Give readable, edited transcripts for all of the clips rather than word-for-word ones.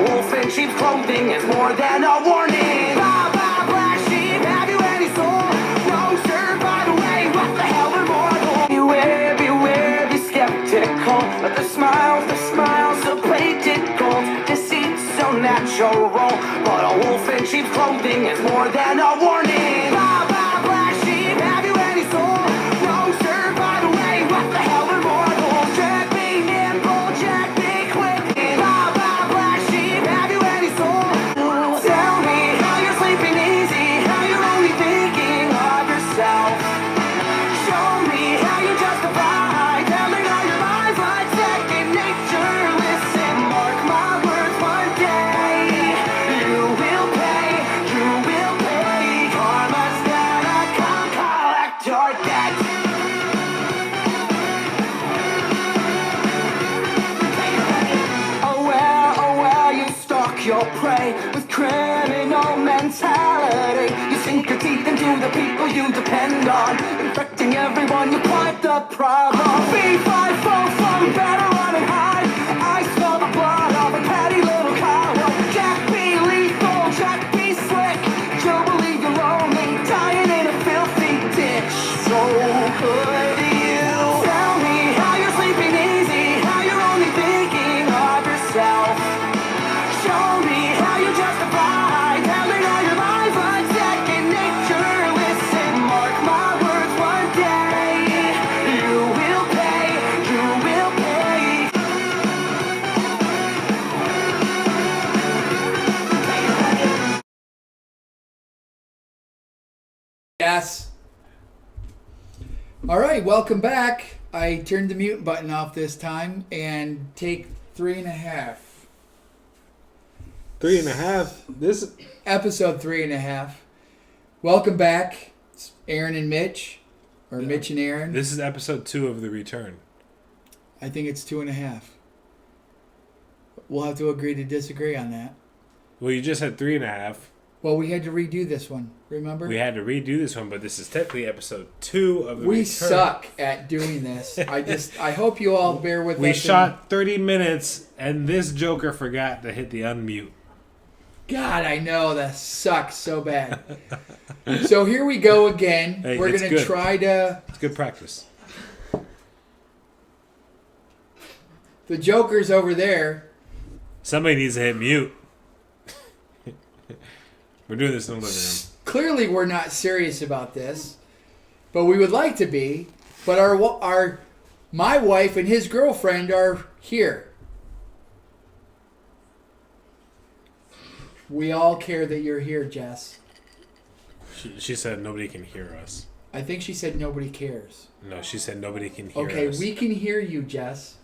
wolf in sheep's clothing is more than a warning. Blah, blah, black sheep, have you any soul? No, sir, by the way, what the hell are mortal? Beware, be skeptical. But the smiles are plated gold. Deceit's so natural. But a wolf in sheep's clothing is more than a warning. Blah, blah, black sheep, have you any soul? No, sir, by the way, what the hell are mortal? Jack be nimble, Jack be quick. Blah, blah, black sheep, have you any soul? Tell me how you're sleeping easy, how you're only thinking of yourself. Show me how you justify telling all your lies like second nature. Listen, mark my words, one day you will pay. Karma's gonna come collect your debt. Oh well, you stalk your prey with criminal mentality. You sink your teeth into the people you depend on, infecting everyone. You're quite the problem. Be-5, fo-fum, better run and hide. I smell the blood of a petty little coward. Jack be lethal, Jack be slick. You'll believe you're lonely, dying in a filthy ditch. So could you tell me how you're sleeping easy, how you're only thinking of yourself? Show me how you justify telling all your lies like second nature. Listen, mark my words, one day you will pay. Yes. All right, welcome back. I turned the mute button off this time and take 3.5. 3.5. This Episode 3.5. Welcome back. It's Aaron and Mitch, or Mitch and Aaron. This is episode 2 of The Return. I think it's 2.5. We'll have to agree to disagree on that. Well, you just had 3.5. Well, we had to redo this one, remember? We had to redo this one, but this is technically episode 2 of The We Return. suck at doing this. I hope you all bear with us. We shot 30 minutes, and this joker forgot to hit the unmute. God, I know, that sucks so bad. So here we go again. Hey, We're it's going to good. try to... It's good practice. The joker's over there. Somebody needs to hit mute. We're doing this in the living room. Clearly, we're not serious about this, but we would like to be. But my wife and his girlfriend are here. We all care that you're here, Jess. She said nobody can hear us. I think she said nobody cares. No, she said nobody can hear Okay, us. we can hear you, Jess.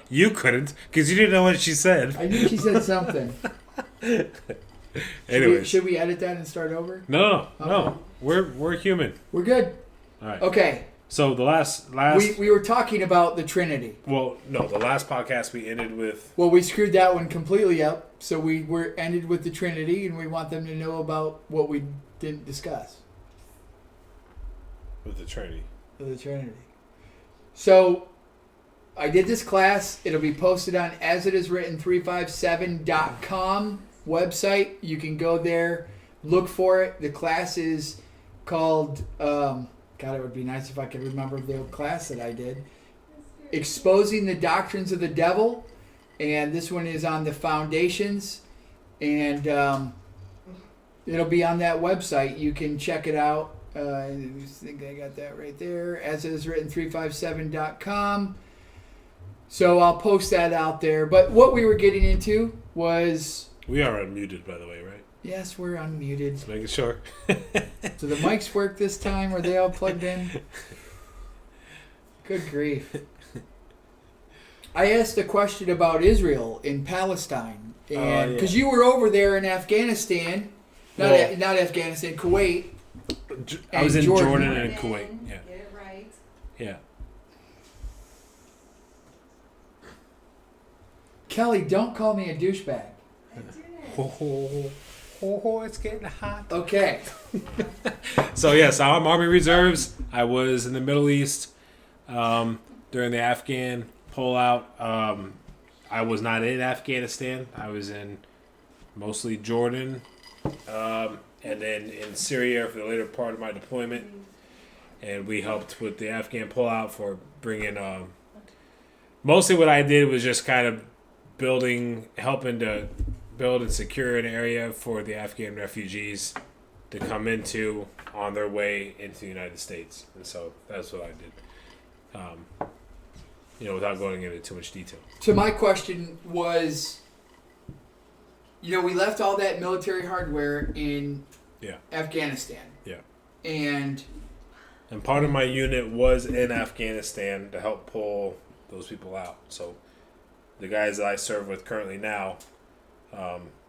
You couldn't, because you didn't know what she said. I knew she said something. Anyways. Should we edit that and start over? No. Okay. We're human. We're good. All right. Okay. So the last We were talking about the Trinity. well, no, the last podcast we ended with Well, we screwed that one completely up. So we were ended with the Trinity, and we want them to know about what we didn't discuss. the Trinity. The Trinity. So I did this class. It'll be posted on asitiswritten357.com website. You can go there, look for it. The class is called, God, it would be nice if I could remember the class that I did. Exposing the Doctrines of the Devil. And this one is on the foundations. And it'll be on that website. You can check it out. I think I got that right there. asitiswritten357.com. So I'll post that out there. But what we were getting into was... We are unmuted, by the way, right? Yes, we're unmuted. Just making sure. So the mics work this time? Are they all plugged in? Good grief. I asked a question about Israel in Palestine. And because you were over there in Afghanistan. Not Afghanistan, Kuwait. I was in Jordan and Kuwait. Yeah. Get it right. Yeah. Kelly, don't call me a douchebag. I didn't. It's getting hot. Okay. So yes, I'm Army Reserves. I was in the Middle East during the Afghan pullout. I was not in Afghanistan. I was in mostly Jordan, and then in Syria for the later part of my deployment. And we helped with the Afghan pullout for bringing. Mostly what I did was just kind of helping to build and secure an area for the Afghan refugees to come into on their way into the United States. And so that's what I did. Without going into too much detail. So my question was, we left all that military hardware in Afghanistan. Yeah. And part of my unit was in Afghanistan to help pull those people out. So the guys that I serve with currently now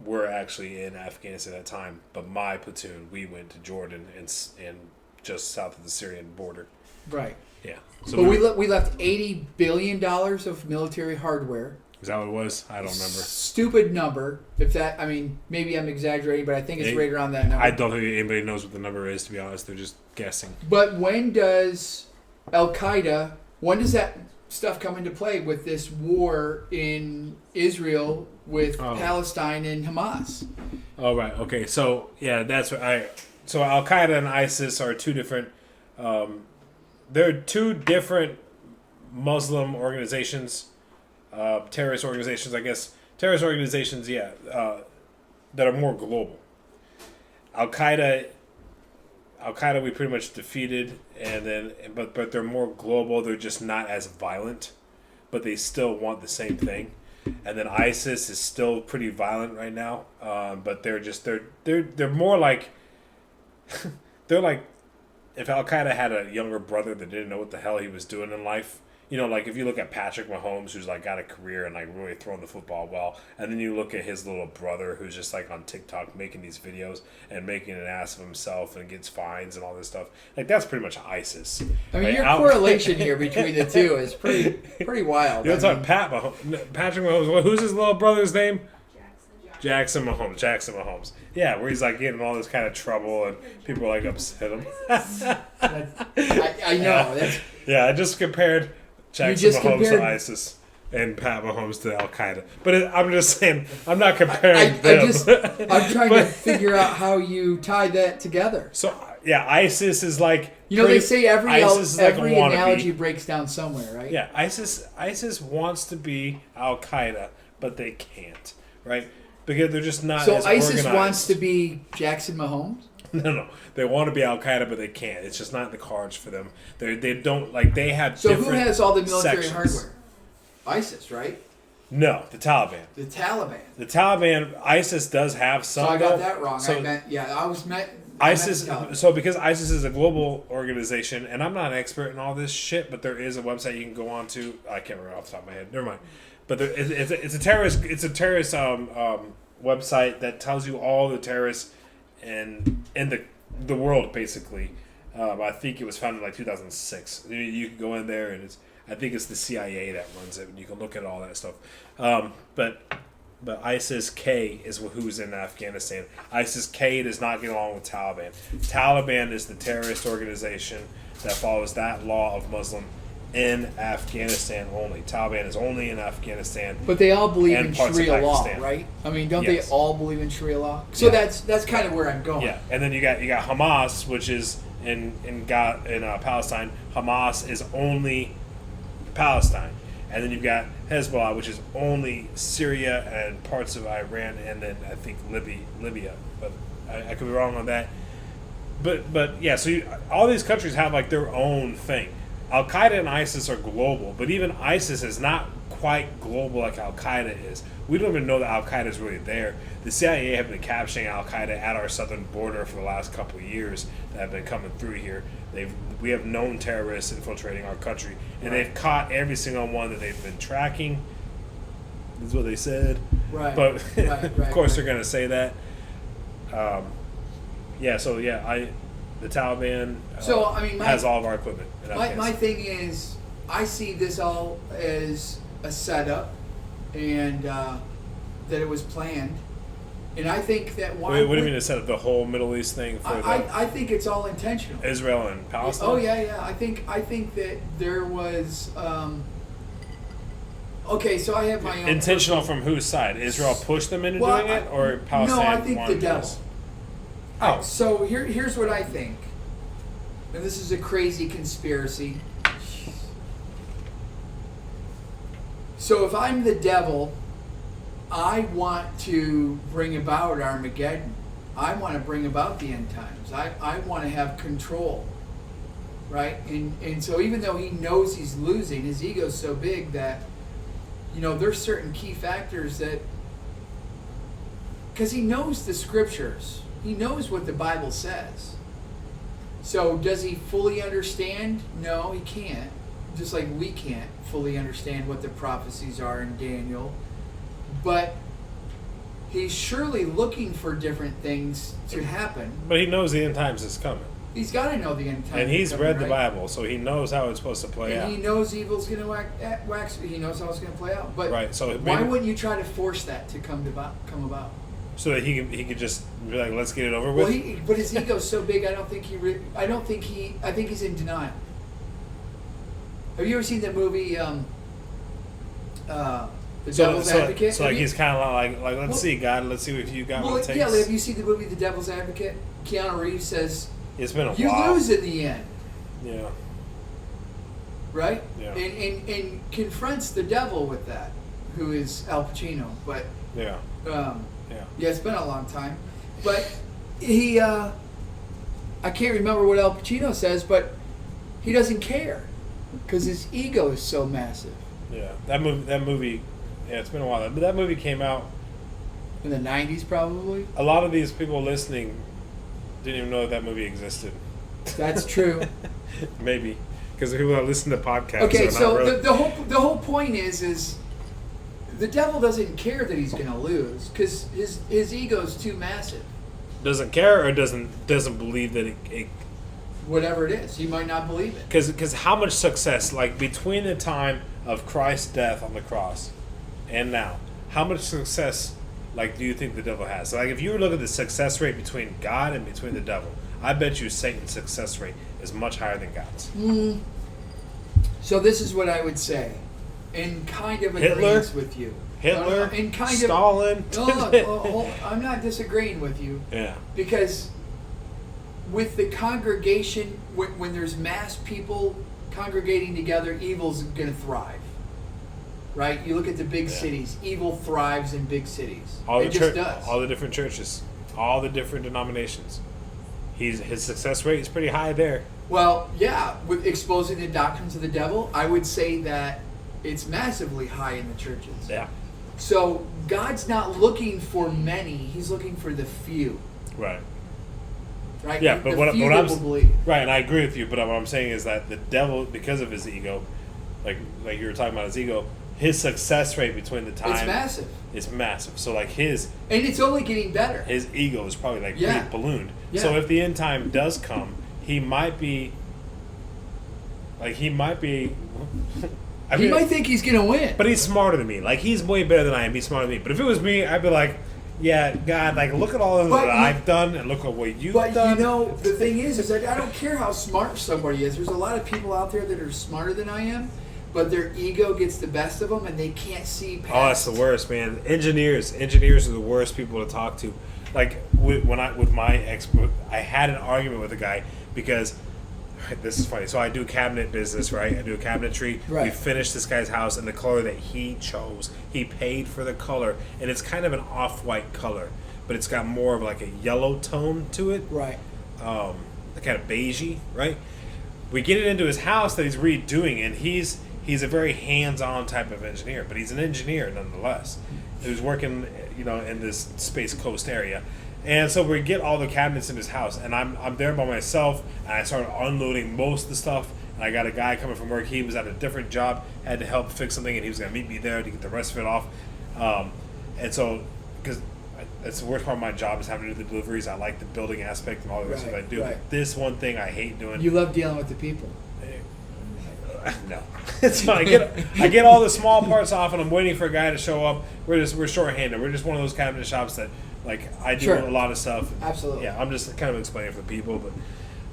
were actually in Afghanistan at the time. But my platoon, we went to Jordan and just south of the Syrian border. Right. Yeah. So but we left $80 billion of military hardware. Is that what it was? I don't remember. Stupid number. Maybe I'm exaggerating, but I think it's right around that number. I don't think anybody knows what the number is, to be honest. They're just guessing. But when does Al-Qaeda, when does that stuff come into play with this war in Israel with Palestine and Hamas? Oh, right. Okay. So, yeah, that's what So Al-Qaeda and ISIS are two different... they're two different Muslim organizations, terrorist organizations, I guess. Terrorist organizations, that are more global. Al-Qaeda we pretty much defeated, but they're more global. They're just not as violent, but they still want the same thing. And then ISIS is still pretty violent right now, but they're more like they're like if Al-Qaeda had a younger brother that didn't know what the hell he was doing in life. Like if you look at Patrick Mahomes, who's like got a career and like really throwing the football well, and then you look at his little brother who's just like on TikTok making these videos and making an ass of himself and gets fines and all this stuff. Like that's pretty much ISIS. Your correlation here between the two is pretty wild. Patrick Mahomes. Who's his little brother's name? Jackson Mahomes. Yeah, where he's like getting all this kind of trouble and people are like upset him. I know. Yeah, I just compared Jackson Mahomes to ISIS and Pat Mahomes to Al-Qaeda. But I'm just saying, I'm not comparing them. I'm trying to figure out how you tie that together. So, yeah, ISIS is like... they say every analogy breaks down somewhere, right? Yeah, ISIS wants to be Al-Qaeda, but they can't, right? Because they're just not as ISIS organized. wants to be Jackson Mahomes? No. They want to be Al-Qaeda, but they can't. It's just not in the cards for them. They don't, like, they have So different who has all the military sections. hardware? ISIS, right? No, the Taliban. The Taliban. The Taliban, ISIS does have some. So I got that wrong. So ISIS, so because ISIS is a global organization, and I'm not an expert in all this shit, but there is a website you can go on to. I can't remember off the top of my head. Never mind. But it's a terrorist website that tells you all the terrorists in the world, basically. I think it was founded in like 2006. You can go in there and I think it's the CIA that runs it, and you can look at all that stuff. But ISIS-K is who's in Afghanistan. ISIS-K does not get along with Taliban. Taliban is the terrorist organization that follows that law of Muslim in Afghanistan only. Taliban is only in Afghanistan. But they all believe in parts of Sharia law, Pakistan. right? I mean, don't Yes. they all believe in Sharia law? So that's kind of where I'm going. Yeah, and then you got Hamas, which is in Palestine. Hamas is only Palestine, and then you've got Hezbollah, which is only Syria and parts of Iran, and then I think Libya. But I could be wrong on that. But yeah, so all these countries have like their own thing. Al Qaeda and ISIS are global, but even ISIS is not quite global like Al Qaeda is. We don't even know that Al Qaeda is really there. The CIA have been capturing Al Qaeda at our southern border for the last couple of years that have been coming through here. We have known terrorists infiltrating our country, and they've caught every single one that they've been tracking. That's what they said. Right. But of course right. they're going to say that. The Taliban has all of our equipment. My thing is, I see this all as a setup, and that it was planned. And I think that what do you mean to set up the whole Middle East thing for I think it's all intentional. Israel and Palestine? Oh yeah. I think that there was okay, so I have my own Intentional from whose side? Israel pushed them into Well, doing it, or Palestine? No, I think the wanted devil. this? Oh, so here's what I think, and this is a crazy conspiracy. So if I'm the devil, I want to bring about Armageddon. I want to bring about the end times. I want to have control, right? And so even though he knows he's losing, his ego's so big that, there's certain key factors that, because he knows the scriptures. He knows what the Bible says. So does he fully understand? No, he can't. Just like we can't fully understand what the prophecies are in Daniel. But he's surely looking for different things to happen. But he knows the end times is coming. He's got to know the end times. And he's is coming, read the right? Bible, so he knows how it's supposed to play out. And he knows evil's going to wax. He knows how it's going to play out. But Right, so why maybe- wouldn't you try to force that to come about? So that he could just be like, let's get it over with. Well, but his ego's so big. I think he's in denial. Have you ever seen that movie, The Devil's Advocate? So like he's kind of like let's Well- see, God, let's see if you got what it takes. yeah. Have you seen the movie The Devil's Advocate? Keanu Reeves says, It's been a "You while. lose in the end." Yeah. Right? Yeah. And confronts the devil with that, who is Al Pacino. But Yeah. yeah, Yeah. it's been a long time. But he, I can't remember what Al Pacino says, but he doesn't care because his ego is so massive. Yeah. That movie. Yeah, it's been a while. But that movie came out. In the 90s, probably. A lot of these people listening didn't even know that movie existed. That's true. Maybe because the people that listen to podcasts. Okay, are so not really, the whole point is the devil doesn't care that he's going to lose because his ego's too massive. doesn't care or doesn't believe that it Whatever it is, he might not believe it. because how much success, like between the time of Christ's death on the cross and now, how much success like do you think the devil has? So, like if you were looking at the success rate between God and between the devil, I bet you Satan's success rate is much higher than God's. So this is what I would say, in kind of Hitler? agreement with you. Hitler, in kind Stalin. of. I'm not disagreeing with you Yeah. because with the congregation, when there's mass people congregating together, evil's going to thrive. Right? You look at the big Yeah. cities. Evil thrives in big cities. All It the just does. all the different churches, all the different denominations. His success rate is pretty high there. Well, yeah, with exposing the doctrines of the devil, I would say that it's massively high in the churches. Yeah. So God's not looking for many; He's looking for the few, Right. right? Yeah, The but what few I'm that will believe. right, and I agree with you. But what I'm saying is that the devil, because of his ego, like you were talking about his ego, his success rate between the time It's massive, is massive. So like his and it's only getting better. ego is probably like Yeah. pretty ballooned. Yeah. So if the end time does come, he might be. I He mean, might think he's gonna win. but he's smarter than me. Like he's way better than I am. He's smarter than me. But if it was me, I'd be like, yeah, God, like look at all of But that you- I've done, and look at what you've But done. the thing is that I don't care how smart somebody is. There's a lot of people out there that are smarter than I am, but their ego gets the best of them, and they can't see past. Oh, that's the worst, man. Engineers are the worst people to talk to. Like with my ex, I had an argument with a guy because this is funny. So I do cabinet business, right? I do cabinetry. Right. We finished this guy's house in the color that he chose. He paid for the color, and it's kind of an off-white color, but it's got more of like a yellow tone to it. Right. Kind of beigey, right? We get it into his house that he's redoing, and he's a very hands-on type of engineer, but he's an engineer nonetheless. Who's working, in this Space Coast area, and so we get all the cabinets in his house, and I'm there by myself, and I started unloading most of the stuff. And I got a guy coming from work. He was at a different job, had to help fix something, and he was gonna meet me there to get the rest of it off. And so, because that's the worst part of my job is having to do the deliveries. I like the building aspect and all the rest of Right, it I do. right. But this one thing I hate doing. You love dealing with the people. No, it's fine. I get all the small parts off, and I'm waiting for a guy to show up. We're shorthanded. We're just one of those cabinet shops that, like, I do Sure. a lot of stuff. Absolutely. Yeah, I'm just kind of explaining for the people,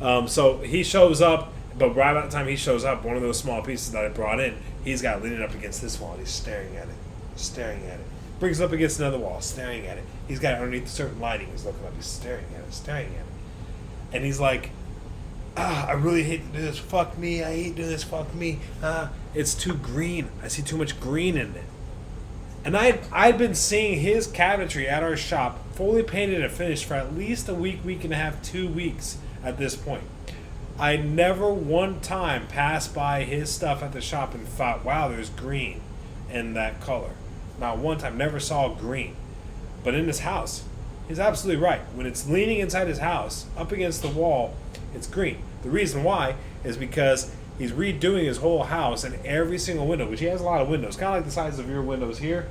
but so he shows up, But right about the time he shows up, one of those small pieces that I brought in, he's got it leaning up against this wall. And he's staring at it. Brings it up against another wall, staring at it. He's got it underneath certain lighting. He's looking up. He's staring at it. And he's like, I really hate to do this. Fuck me. I hate doing this. Fuck me. It's too green. I see too much green in it. And I'd been seeing his cabinetry at our shop fully painted and finished for at least a week and a half, 2 weeks at this point. I never one time passed by his stuff at the shop and thought, wow, there's green in that color. Not one time. Never saw green. But in his house, he's absolutely right. When it's leaning inside his house, up against the wall, it's green. The reason why is because he's redoing his whole house, and every single window, which he has a lot of windows, kind of like the size of your windows here,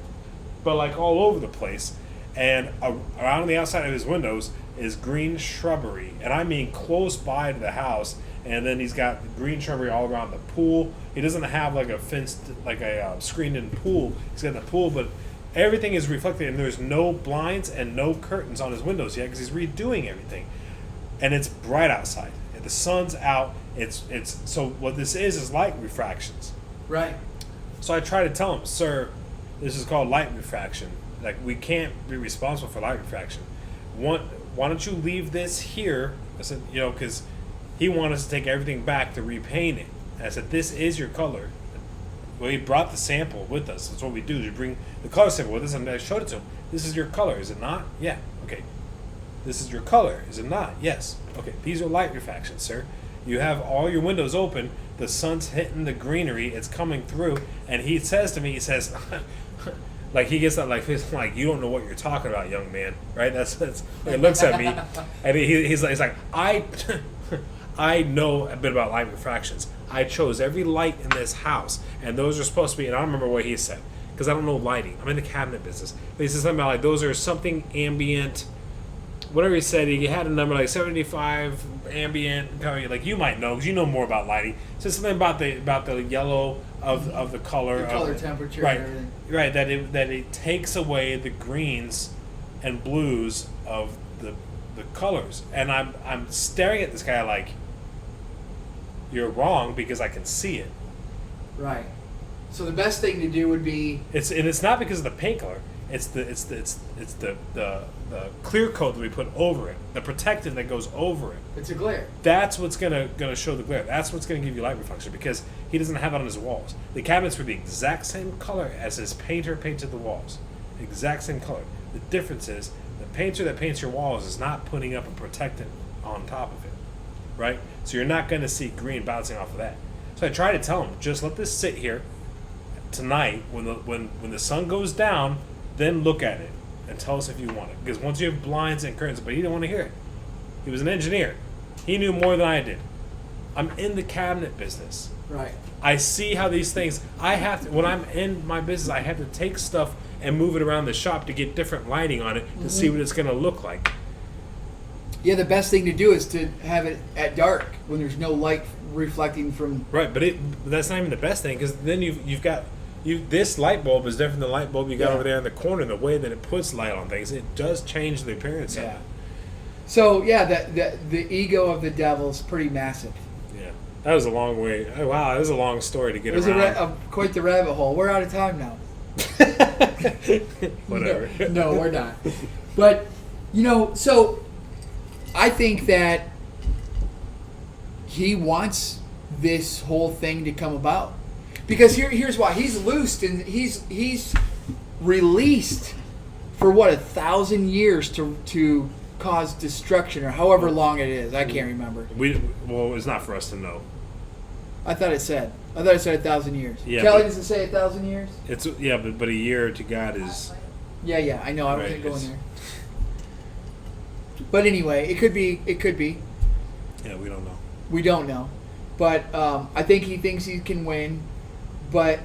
but like all over the place. And around the outside of his windows is green shrubbery, and I mean close by to the house. And then he's got green shrubbery all around the pool. He doesn't have like a fenced, like a screened-in pool. He's got the pool, but everything is reflected, and there's no blinds and no curtains on his windows yet because he's redoing everything. And it's bright outside. And the sun's out. It's so what this is light refractions. Right. So I try to tell him, sir, this is called light refraction. Like, we can't be responsible for light refraction. Why don't you leave this here? I said, because he wanted us to take everything back to repaint it. And I said, this is your color. Well, he brought the sample with us. That's what we do. We bring the color sample with us, and I showed it to him. This is your color, is it not? Yeah. Okay. This is your color, is it not? Yes. Okay. These are light refractions, sir. You have all your windows open. The sun's hitting the greenery. It's coming through. And he says to me, he says, like, he gets that, like, you don't know what you're talking about, young man. Right? That's he looks at me, and he's like, I know a bit about light refractions. I chose every light in this house, and those are supposed to be, and I don't remember what he said, because I don't know lighting. I'm in the cabinet business. But he said something about, like, those are something ambient, whatever he said. He had a number, like 75 ambient, like, you might know, because you know more about lighting. He said something about the yellow of the color. The color temperature right, and everything. Right, that it takes away the greens and blues of the colors. And I'm staring at this guy like, you're wrong, because I can see it. Right. So the best thing to do would be It's not because of the paint color. It's the clear coat that we put over it, the protectant that goes over it. it's a glare. That's what's gonna show the glare. That's what's gonna give you light reflection, because he doesn't have it on his walls. The cabinets were the exact same color as his painter painted the walls. Exact same color. The difference is the painter that paints your walls is not putting up a protectant on top of it, right? So you're not gonna see green bouncing off of that. So I try to tell him, just let this sit here tonight. When the sun goes down, then look at it and tell us if you want it. Because once you have blinds and curtains, but he didn't want to hear it. He was an engineer. He knew more than I did. I'm in the cabinet business. Right. I see how these things, when I'm in my business, I have to take stuff and move it around the shop to get different lighting on it to see what it's going to look like. Yeah, the best thing to do is to have it at dark when there's no light reflecting from. Right, but that's not even the best thing, because then you've got this light bulb is different than the light bulb you got over there in the corner. The way that it puts light on things, it does change the appearance of it. So yeah, the ego of the devil is pretty massive. Yeah, that was a long way. Oh, wow, that was a long story to get It was around. quite the rabbit hole. We're out of time now. Whatever. No, we're not. But so I think that he wants this whole thing to come about, because here's why. He's loosed and he's released for 1,000 years to cause destruction, or however long it is. I can't remember. Well, it's not for us to know. I thought it said 1,000 years. Yeah, Kelly, but- does it say 1,000 years? But a year to God is. Yeah, I know. I wasn't Right, going it's- there. But anyway, it could be. Yeah, we don't know. We don't know. But I think he thinks he can win. But,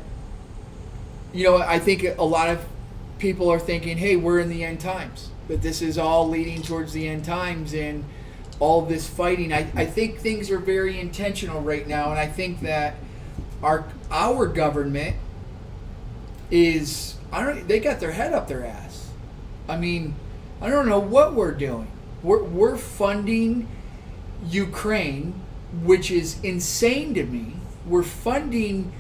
I think a lot of people are thinking, hey, we're in the end times. That this is all leading towards the end times and all this fighting. I think things are very intentional right now. And I think that our government is, they got their head up their ass. I mean, I don't know what we're doing. We're funding Ukraine which is insane to me. We're funding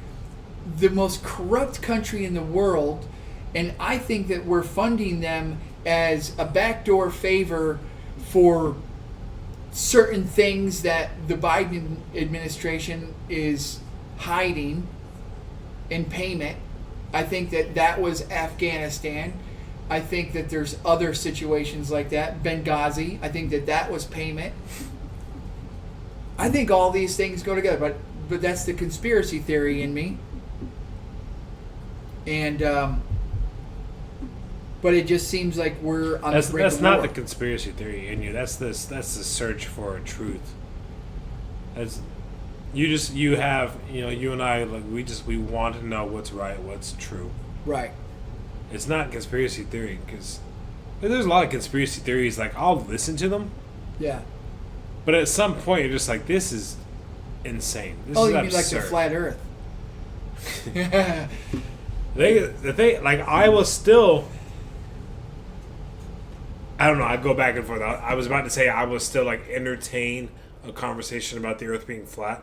the most corrupt country in the world, and I think that we're funding them as a backdoor favor for certain things that the Biden administration is hiding in payment. I think that was Afghanistan. I think that there's other situations like that. Benghazi, I think that was payment. I think all these things go together, but that's the conspiracy theory in me. And but it just seems like we're on the brink of war. That's not the conspiracy theory in you. That's the search for truth. That's you have you and I, like, we want to know what's right, what's true. Right. It's not conspiracy theory, because there's a lot of conspiracy theories. Like, I'll listen to them, Yeah. but at some point you're just like, this is insane. This Oh, is you absurd. mean like the flat Earth? Like, I will still. I don't know. I go back and forth. I was about to say I will still, like, entertain a conversation about the Earth being flat,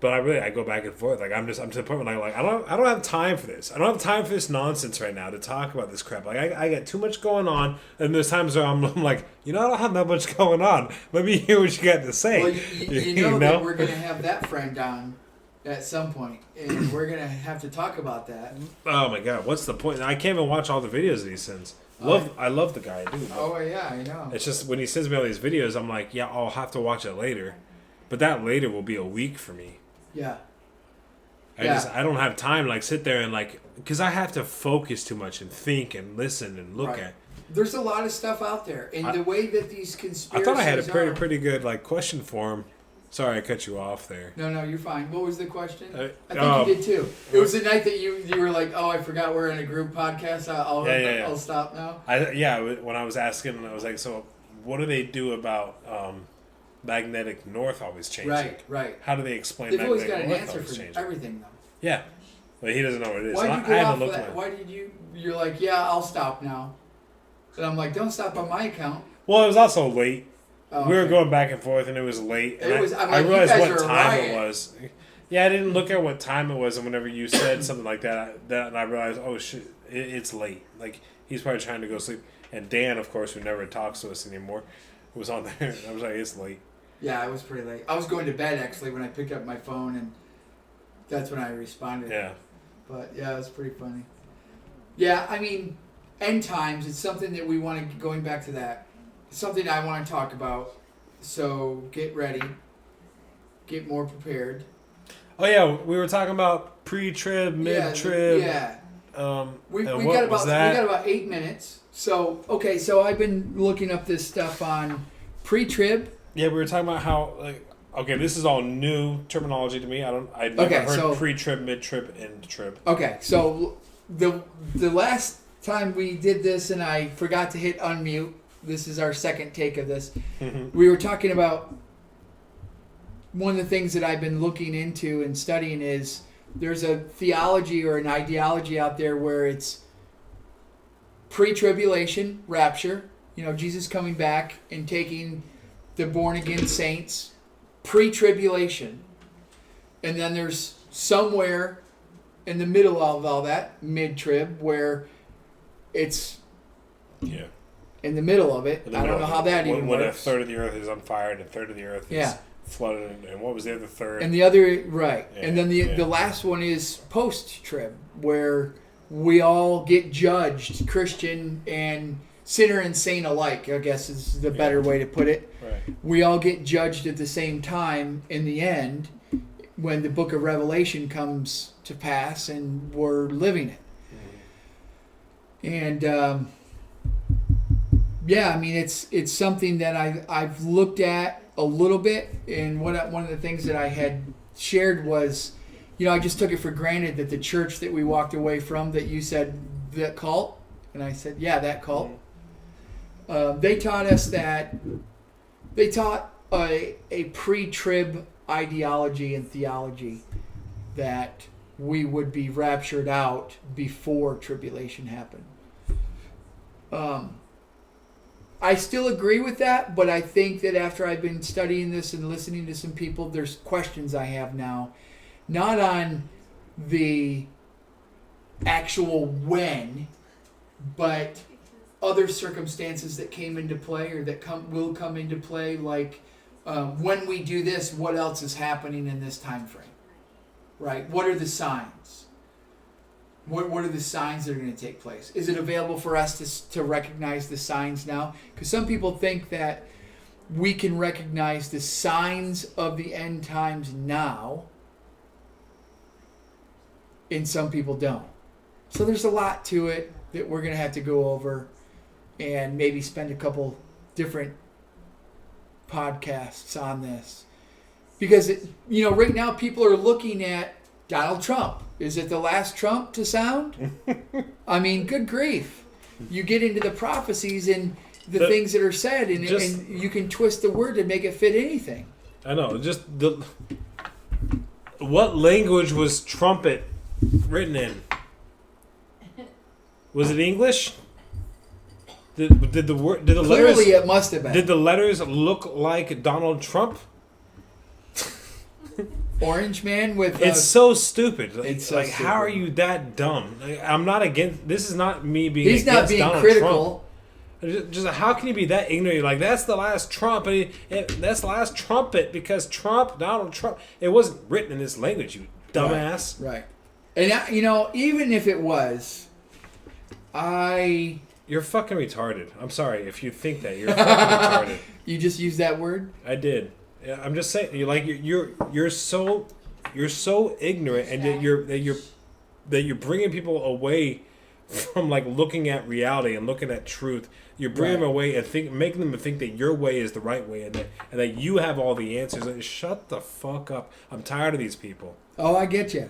but I go back and forth. Like, I'm to the point where I don't have time for this. I don't have time for this nonsense right now to talk about this crap. Like, I got too much going on, and there's times where I'm like, I don't have that much going on. Let me hear what you got to say. Well, you know that we're going to have that friend on at some point, and we're going to have to talk about that. Oh my God, what's the point? I can't even watch all the videos that he sends. I love the guy, dude. Oh yeah, I know. It's just when he sends me all these videos, I'm like, yeah, I'll have to watch it later, but that later will be a week for me. Yeah. I don't have time to, like, sit there and, like, because I have to focus too much and think and listen and look at. There's a lot of stuff out there, and the way that these conspiracies I thought I had a pretty good, like, question for him. Sorry, I cut you off there. No, you're fine. What was the question? I think oh. you did too. It was the night that you were like, "Oh, I forgot we're in a group podcast. I'll stop now." When I was asking, I was like, "So, what do they do about magnetic north always changing?" Right. How do they explain? They've always magnetic got an north answer always for changing? everything, though. Yeah, but he doesn't know what it is. Why did you I go haven't off looked that? at it. Why did you? You're like, "Yeah, I'll stop now," and I'm like, "Don't stop on my account." Well, it was also late. Oh, we were okay. going back and forth, and it was late. And I you realized guys what are a time riot. it was. Yeah, I didn't look at what time it was, and whenever you said something like that, and I realized, oh shit, it's late. Like, he's probably trying to go sleep. And Dan, of course, who never talks to us anymore, was on there. And I was like, it's late. Yeah, it was pretty late. I was going to bed actually when I picked up my phone, and that's when I responded. Yeah. But yeah, it was pretty funny. Yeah, I mean, end times. It's something that we want to. Going back to that, it's something I want to talk about. So get ready. Get more prepared. Oh yeah, we were talking about pre-trib, mid-trib. Yeah. We and got about 8 minutes. So okay, so I've been looking up this stuff on pre-trib. Yeah, we were talking about how, like, okay, this is all new terminology to me. I'd never heard pre-trib, mid-trib, and trib. Okay, so the last time we did this and I forgot to hit unmute. This is our second take of this. We were talking about one of the things that I've been looking into and studying is there's a theology or an ideology out there where it's pre-tribulation, rapture, Jesus coming back and taking the born-again saints, pre-tribulation. And then there's somewhere in the middle of all that, mid-trib, where it's in the middle of it. I don't know how that even works. When a third of the earth is on fire and a third of the earth is flooded, and what was the other third? And the other, right. Yeah, and then the last one is post-trib, where we all get judged, Christian and sinner and saint alike, I guess is the better way to put it. Right. We all get judged at the same time in the end when the book of Revelation comes to pass and we're living it. And I mean it's something that I've looked at a little bit, and one of the things that I had shared was, I just took it for granted that the church that we walked away from, that you said that cult, and I said, yeah, that cult. They taught us that they taught a pre-trib ideology and theology that we would be raptured out before tribulation happened. I still agree with that, but I think that after I've been studying this and listening to some people, there's questions I have now, not on the actual when, but other circumstances that came into play or that will come into play, like when we do this, what else is happening in this time frame, right? What are the signs? What are the signs that are going to take place? Is it available for us to recognize the signs now? Because some people think that we can recognize the signs of the end times now, and some people don't. So there's a lot to it that we're going to have to go over and maybe spend a couple different podcasts on this. Because, right now people are looking at Donald Trump. Is it the last Trump to sound? I mean, good grief. You get into the prophecies and the things that are said, and you can twist the word to make it fit anything. I know. What language was trumpet written in? Was it English? Did the Clearly letters? It must have been. Did the letters look like Donald Trump? Orange man with. It's so stupid. It's so like, stupid. how are you that dumb? I'm not against. This is not me being. He's not against being Donald critical. Trump. Just how can you be that ignorant? Like, that's the last Trump. That's the last trumpet because Donald Trump. It wasn't written in this language. You dumbass. Right. And even if it was, You're fucking retarded. I'm sorry if you think that you're fucking retarded. You just used that word? I did. Yeah, I'm just saying. You're so ignorant, and that you're bringing people away from like looking at reality and looking at truth. You're bringing them away and making them think that your way is the right way, and that you have all the answers. Like, shut the fuck up. I'm tired of these people. Oh, I get you.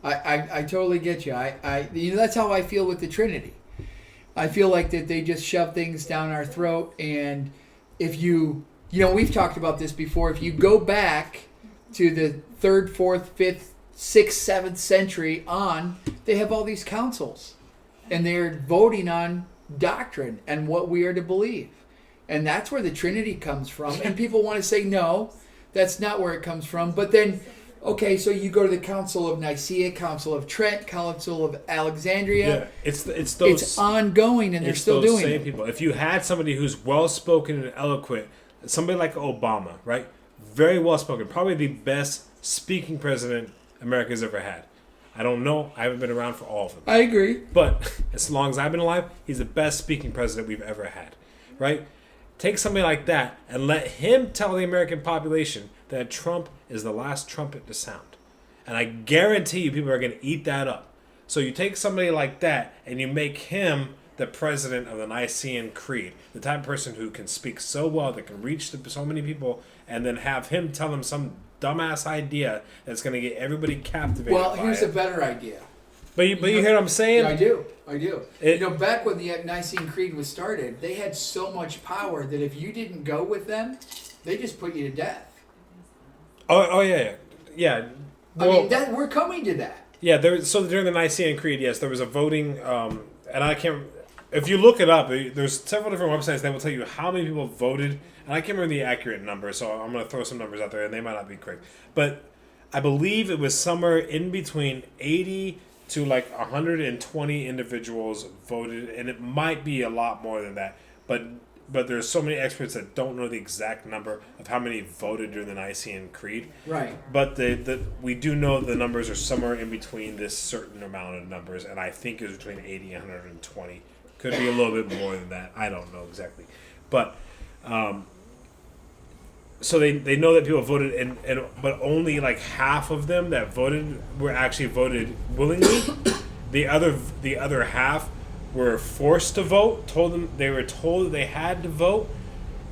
I totally get you. That's how I feel with the Trinity. I feel like that they just shove things down our throat, and if we've talked about this before, if you go back to the 3rd, 4th, 5th, 6th, 7th century on, they have all these councils, and they're voting on doctrine and what we are to believe. And that's where the Trinity comes from. And people want to say, no, that's not where it comes from. But then, okay, so you go to the Council of Nicaea, Council of Trent, Council of Alexandria. Yeah, it's those. It's ongoing, and they're still those doing same it. people. If you had somebody who's well spoken and eloquent, somebody like Obama, right? Very well spoken, probably the best speaking president America's ever had. I don't know. I haven't been around for all of them. I agree. But as long as I've been alive, he's the best speaking president we've ever had, right? Take somebody like that and let him tell the American population that Trump is the last trumpet to sound. And I guarantee you people are going to eat that up. So you take somebody like that and you make him the president of the Nicene Creed, the type of person who can speak so well, that can reach so many people, and then have him tell them some dumbass idea that's going to get everybody captivated. Well, by here's it. a better idea. But you hear what I'm saying? Yeah, I do. Back when the Nicene Creed was started, they had so much power that if you didn't go with them, they just put you to death. Oh yeah. Well, we're coming to that. Yeah, so during the Nicene Creed, yes, there was a voting, and I can't. If you look it up, there's several different websites that will tell you how many people voted, and I can't remember the accurate number, so I'm going to throw some numbers out there, and they might not be correct. But I believe it was somewhere in between 80 to like 120 individuals voted, and it might be a lot more than that. But there's so many experts that don't know the exact number of how many voted during the Nicene Creed. Right. But we do know the numbers are somewhere in between this certain amount of numbers, and I think it was between 80 and 120. Could be a little bit more than that. I don't know exactly. But so they know that people voted, but only like half of them that voted were actually voted willingly. The other half were forced to vote. They were told they had to vote.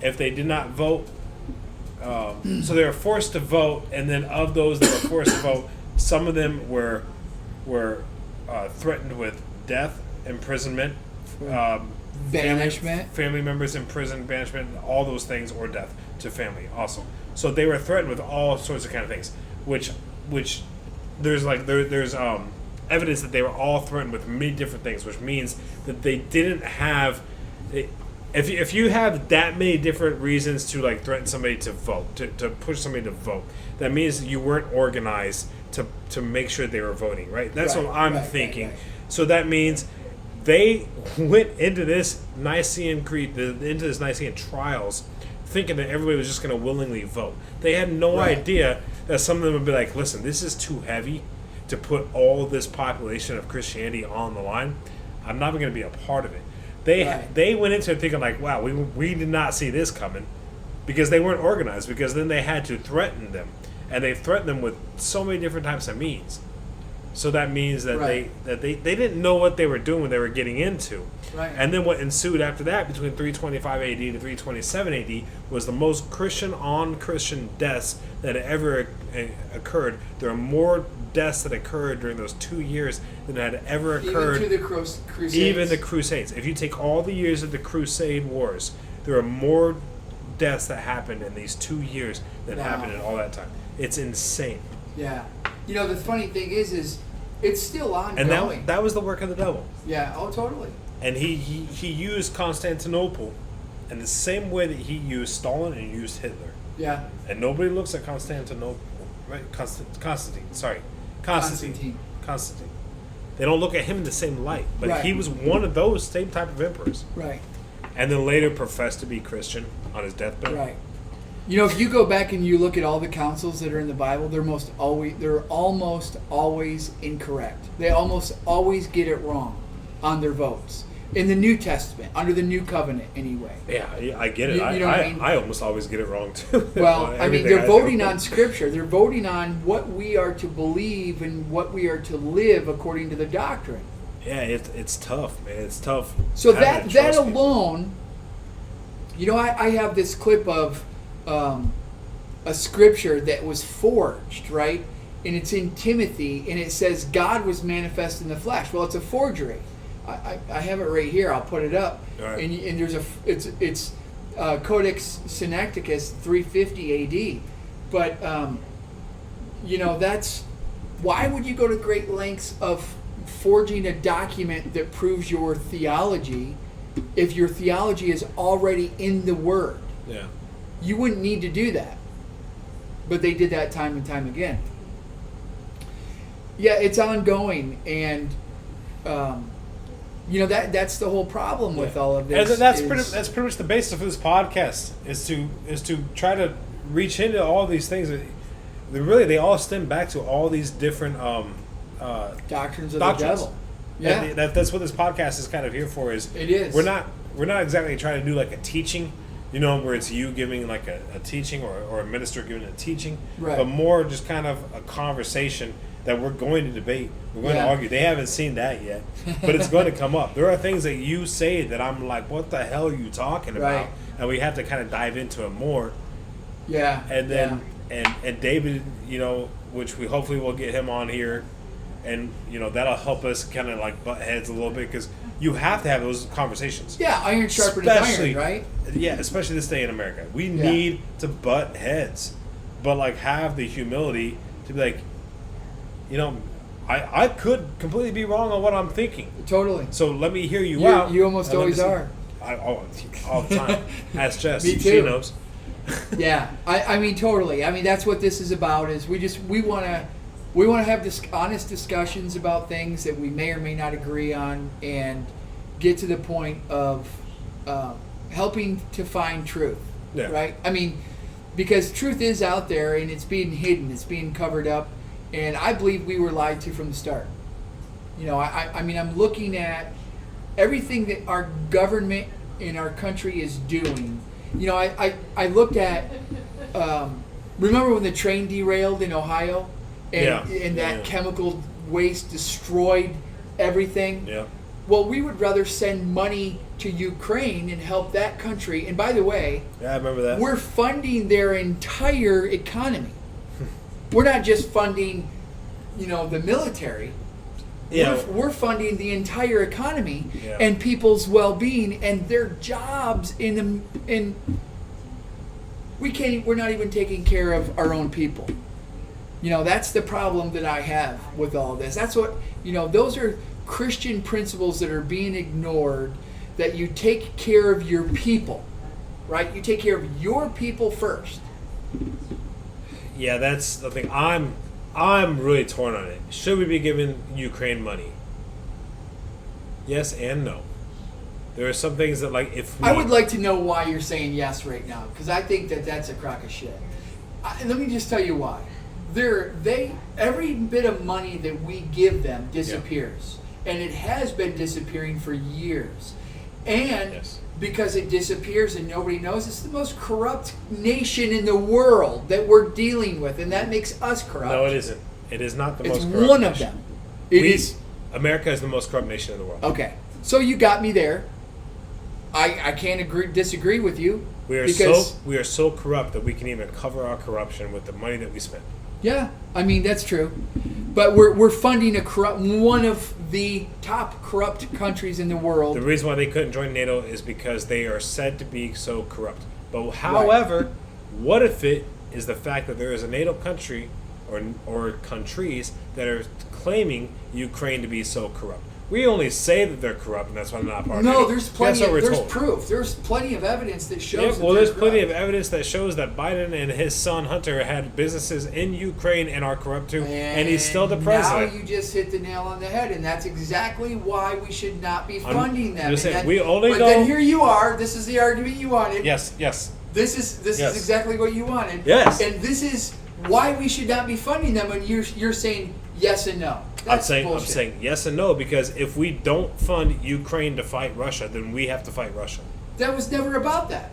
If they did not vote, so they were forced to vote. And then of those that were forced to vote, some of them were threatened with death, imprisonment, banishment, family members in prison, banishment, all those things, or death to family also. So they were threatened with all sorts of kind of things, which there's evidence that they were all threatened with many different things, which means that they didn't have if you have that many different reasons to like threaten somebody to vote, to push somebody to vote, that means you weren't organized to make sure they were voting, right? That's Right, what I'm right, thinking. right. So that means they went into this Nicene Creed, into this Nicene trials, thinking that everybody was just going to willingly vote. They had no Right. idea that some of them would be like, listen, this is too heavy to put all this population of Christianity on the line. I'm not even going to be a part of it. Right. They went into it thinking like, wow, we did not see this coming, because they weren't organized, because then they had to threaten them, and they threatened them with so many different types of means. So that means that Right. they didn't know what they were doing, what they were getting into. Right. And then what ensued after that, between 325 AD to 327 AD, was the most Christian on Christian deaths that had ever occurred. There are more deaths that occurred during those 2 years than had ever occurred. Even through the Crusades. Even the Crusades. If you take all the years of the Crusade Wars, there are more deaths that happened in these 2 years than Wow. happened in all that time. It's insane. Yeah. You know, the funny thing is it's still ongoing. And that was the work of the devil. Yeah. Oh, totally. And he used Constantinople in the same way that he used Stalin and he used Hitler. Yeah. And nobody looks at Constantinople, right? Constantine. Constantine. They don't look at him in the same light, but Right. he was one of those same type of emperors. Right. And then later professed to be Christian on his deathbed. Right. You know, if you go back and you look at all the councils that are in the Bible, they're almost always incorrect. They almost always get it wrong on their votes. In the New Testament, under the New Covenant, anyway. Yeah, I get it. You know what I mean? I almost always get it wrong too. Well, I mean, Everything they're I voting do. on Scripture. They're voting on what we are to believe and what we are to live according to the doctrine. Yeah, it's tough, man. It's tough. So having to that trust people. alone, you know, I have this clip of a scripture that was forged, right? And it's in Timothy, and it says God was manifest in the flesh. Well, it's a forgery. I have it right here. I'll put it up. All right. And there's it's Codex Sinaiticus 350 AD. But you know, that's why would you go to great lengths of forging a document that proves your theology if your theology is already in the Word? Yeah. You wouldn't need to do that. But they did that time and time again. Yeah, it's ongoing, and you know, that's the whole problem with all of this. And that's pretty much the basis of this podcast is to try to reach into all these things. They all stem back to all these different doctrines of doctrines. the devil. Yeah, And that's what this podcast is kind of here for. Is it is. We're not exactly trying to do like a teaching, you know, where it's you giving like a teaching or a minister giving a teaching, Right. but more just kind of a conversation that we're going to debate. We're going Yeah. to argue. They haven't seen that yet, but it's going to come up. There are things that you say that I'm like, what the hell are you talking about? Right. And we have to kind of dive into it more. Yeah, And then and David, you know, which we hopefully will get him on here, and you know that'll help us kind of like butt heads a little bit, because you have to have those conversations. yeah, iron sharpens iron, right? Yeah, especially this day in America, we Yeah. need to butt heads, but like have the humility to be like, you know, I could completely be wrong on what I'm thinking, Totally. so let me hear you You- out. you almost and let me always see- are. all the time. Ask Jess. Me She too. knows. Yeah, I mean, totally. I mean, that's what this is about. Is we want to have this honest discussions about things that we may or may not agree on, and get to the point of helping to find truth. Yeah. Right. I mean, because truth is out there and it's being hidden, it's being covered up, and I believe we were lied to from the start. You know, I mean, I'm looking at everything that our government in our country is doing. You know, I looked at, remember when the train derailed in Ohio? And, Yeah. and that Yeah. chemical waste destroyed everything? Yeah. Well, we would rather send money to Ukraine and help that country. And by the way, Yeah, I remember that. we're funding their entire economy. We're not just funding, you know, the military. Yeah. We're funding the entire economy Yeah. and people's well-being and their jobs we're not even taking care of our own people. You know, that's the problem that I have with all this. That's what, you know, those are Christian principles that are being ignored that you take care of your people, right? You take care of your people first. Yeah, that's the thing. I'm really torn on it. Should we be giving Ukraine money? Yes and no. There are some things that, like, if we... I would like to know why you're saying yes right now, because I think that that's a crock of shit. Let me just tell you why. Every bit of money that we give them disappears, and it has been disappearing for years. And because it disappears and nobody knows, it's the most corrupt nation in the world that we're dealing with, and that makes us corrupt. No, it isn't. It is not the It's most corrupt one nation. of them. It is. America is the most corrupt nation in the world. Okay, so you got me there. I can't disagree with you. We are so corrupt that we can even cover our corruption with the money that we spend. Yeah, I mean that's true, but we're funding one of the top corrupt countries in the world. The reason why they couldn't join NATO is because they are said to be so corrupt. But however, what if it is the fact that there is a NATO country or countries that are claiming Ukraine to be so corrupt? We only say that they're corrupt, and that's why they're not part of NATO. No, there's plenty. There's told. proof. There's plenty of evidence that shows. Yeah, that well, there's plenty corrupt. of evidence that shows that Biden and his son Hunter had businesses in Ukraine and are corrupt too, and he's still the president. Now you just hit the nail on the head, and that's exactly why we should not be funding them. Just saying, And we only but know. then here you are. This is the argument you wanted. Yes. This is exactly what you wanted. Yes. And this is why we should not be funding them. And you're saying yes and no. That's I'm bullshit. saying yes and no, because if we don't fund Ukraine to fight Russia, then we have to fight Russia. That was never about that.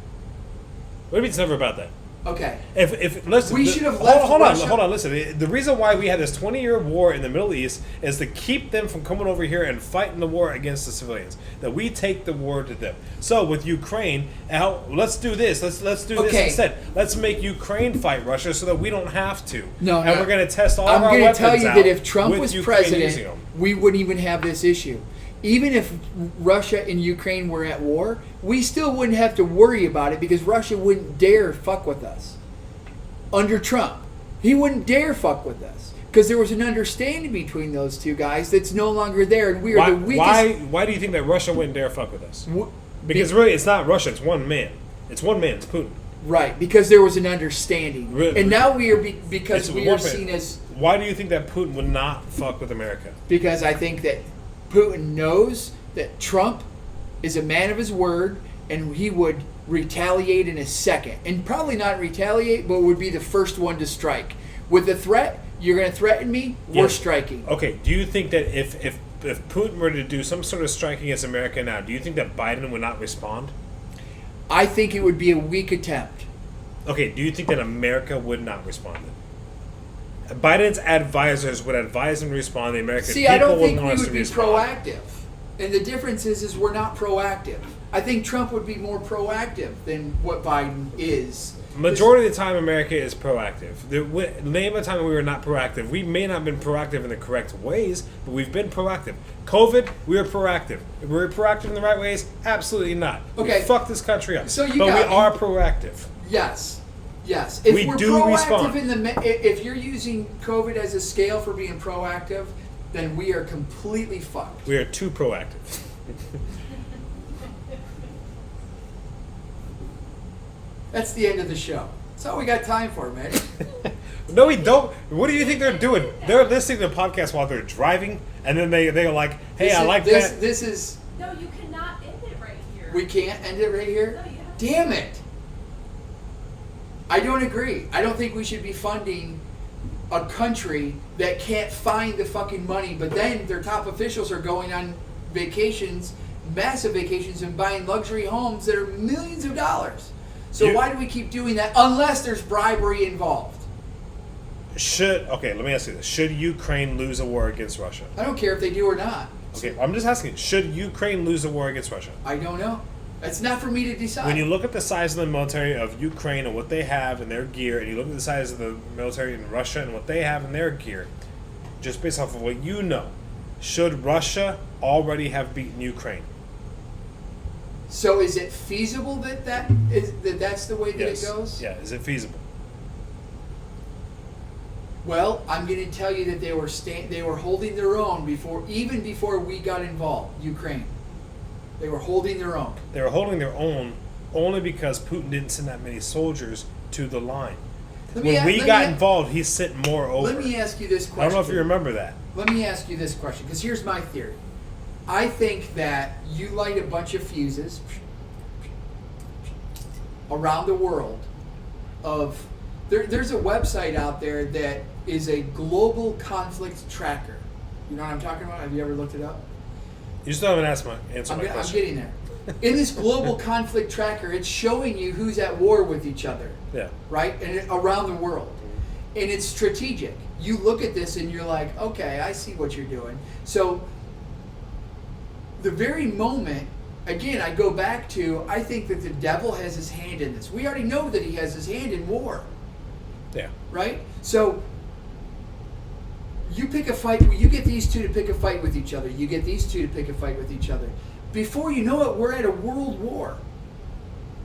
What do you mean it's never about that? Okay. If listen, We should have left Russia. Hold on. Listen, the reason why we had this 20-year war in the Middle East is to keep them from coming over here and fighting the war against the civilians. That we take the war to them. So with Ukraine, let's do this. Let's do this instead. Let's make Ukraine fight Russia so that we don't have to. No, and we're going to test all of I'm our going to weapons tell you out that if Trump with was Ukraine using president, them. we wouldn't even have this issue. Even if Russia and Ukraine were at war, we still wouldn't have to worry about it because Russia wouldn't dare fuck with us. Under Trump, he wouldn't dare fuck with us because there was an understanding between those two guys that's no longer there, and we are the weakest. Why do you think that Russia wouldn't dare fuck with us? W- Because really, it's not Russia. It's one man. It's Putin. Right, because there was an understanding, Really? and now we are because It's we one are man. seen as. Why do you think that Putin would not fuck with America? Because I think that Putin knows that Trump is a man of his word, and he would retaliate in a second. And probably not retaliate, but would be the first one to strike. With a threat, you're going to threaten me, we're Yes. striking. Okay, do you think that if Putin were to do some sort of strike against America now, do you think that Biden would not respond? I think it would be a weak attempt. Okay, do you think that America would not respond? Biden's advisors would advise him to respond. The American See, people I don't think wouldn't we want us would to be respond. proactive. And the difference is we're not proactive. I think Trump would be more proactive than what Biden is. Majority of the time, America is proactive. Name a time when we were not proactive. We may not have been proactive in the correct ways, but we've been proactive. COVID, we were proactive. Were we proactive in the right ways? Absolutely not. Okay. We fucked this country up. So you but we got me. are proactive. Yes. If We we're do proactive respond. if you're using COVID as a scale for being proactive, then we are completely fucked. We are too proactive. That's the end of the show. That's all we got time for, man. No, we don't. What do you think they're doing? They're listening to the podcast while they're driving, and then they're like, "Hey, I like that." This is. No, you cannot end it right here. We can't end it right here. No, you have to. Damn it! I don't agree. I don't think we should be funding a country that can't find the fucking money, but then their top officials are going on vacations, massive vacations, and buying luxury homes that are millions of dollars. So why do we keep doing that unless there's bribery involved? Okay, let me ask you this. Should Ukraine lose a war against Russia? I don't care if they do or not. Okay, I'm just asking. Should Ukraine lose a war against Russia? I don't know. It's not for me to decide. When you look at the size of the military of Ukraine and what they have in their gear, and you look at the size of the military in Russia and what they have in their gear, just based off of what you know, should Russia already have beaten Ukraine? So is it feasible that's the way that Yes. it goes? Yeah, is it feasible? Well, I'm going to tell you that they were holding their own even before we got involved, Ukraine. They were holding their own. They were holding their own only because Putin didn't send that many soldiers to the line. When we got involved, he sent more over. Let me ask you this question. I don't know if you remember that. Let me ask you this question, because here's my theory. I think that you light a bunch of fuses around the world of... There's a website out there that is a global conflict tracker. You know what I'm talking about? Have you ever looked it up? You still haven't answered my I'm question. getting there. In this global conflict tracker, it's showing you who's at war with each other. Yeah. Right? And around the world. And it's strategic. You look at this and you're like, okay, I see what you're doing. So, the very moment, again, I go back to, I think that the devil has his hand in this. We already know that he has his hand in war. Yeah. Right? So, you pick a fight, you get these two to pick a fight with each other. You get these two to pick a fight with each other. Before you know it, we're at a world war.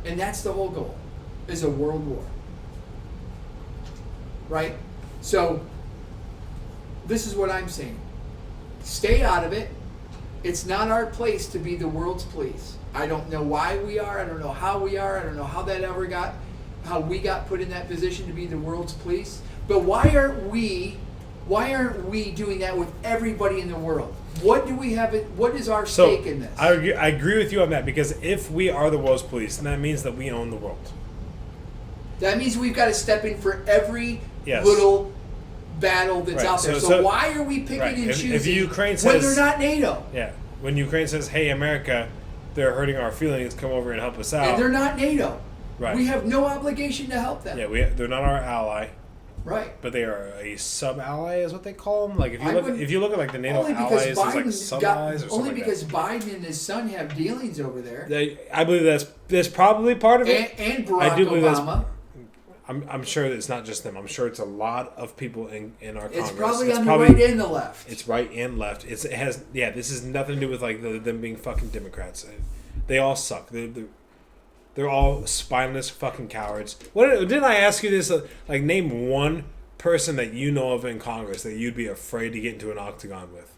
And that's the whole goal, is a world war. Right? So, this is what I'm saying. Stay out of it. It's not our place to be the world's police. I don't know why we are. I don't know how we are. I don't know how we got put in that position to be the world's police. But why aren't we doing that with everybody in the world? What do we have? What is our stake in this? I agree with you on that, because if we are the world's police, then that means that we own the world. That means we've got to step in for every Yes. little battle that's Right. out there. So why are we picking right. and choosing If Ukraine when says, they're not NATO? Yeah. When Ukraine says, hey, America, they're hurting our feelings, come over and help us out. And they're not NATO. Right. We have no obligation to help them. Yeah, they're not our ally. Right. But they are a sub-ally, is what they call them. Like if I you look at like the NATO Only allies, because there's like Biden sub-allies or something only like because that. Biden and his son have dealings over there, I believe that's probably part of it. and Barack I do believe Obama. I'm sure that it's not just them. I'm sure it's a lot of people in our Congress. It's probably on the right and the left. It's right and left. It has this has nothing to do with like them being fucking Democrats. They all suck. They're all spineless fucking cowards. Didn't I ask you this? Like, name one person that you know of in Congress that you'd be afraid to get into an octagon with.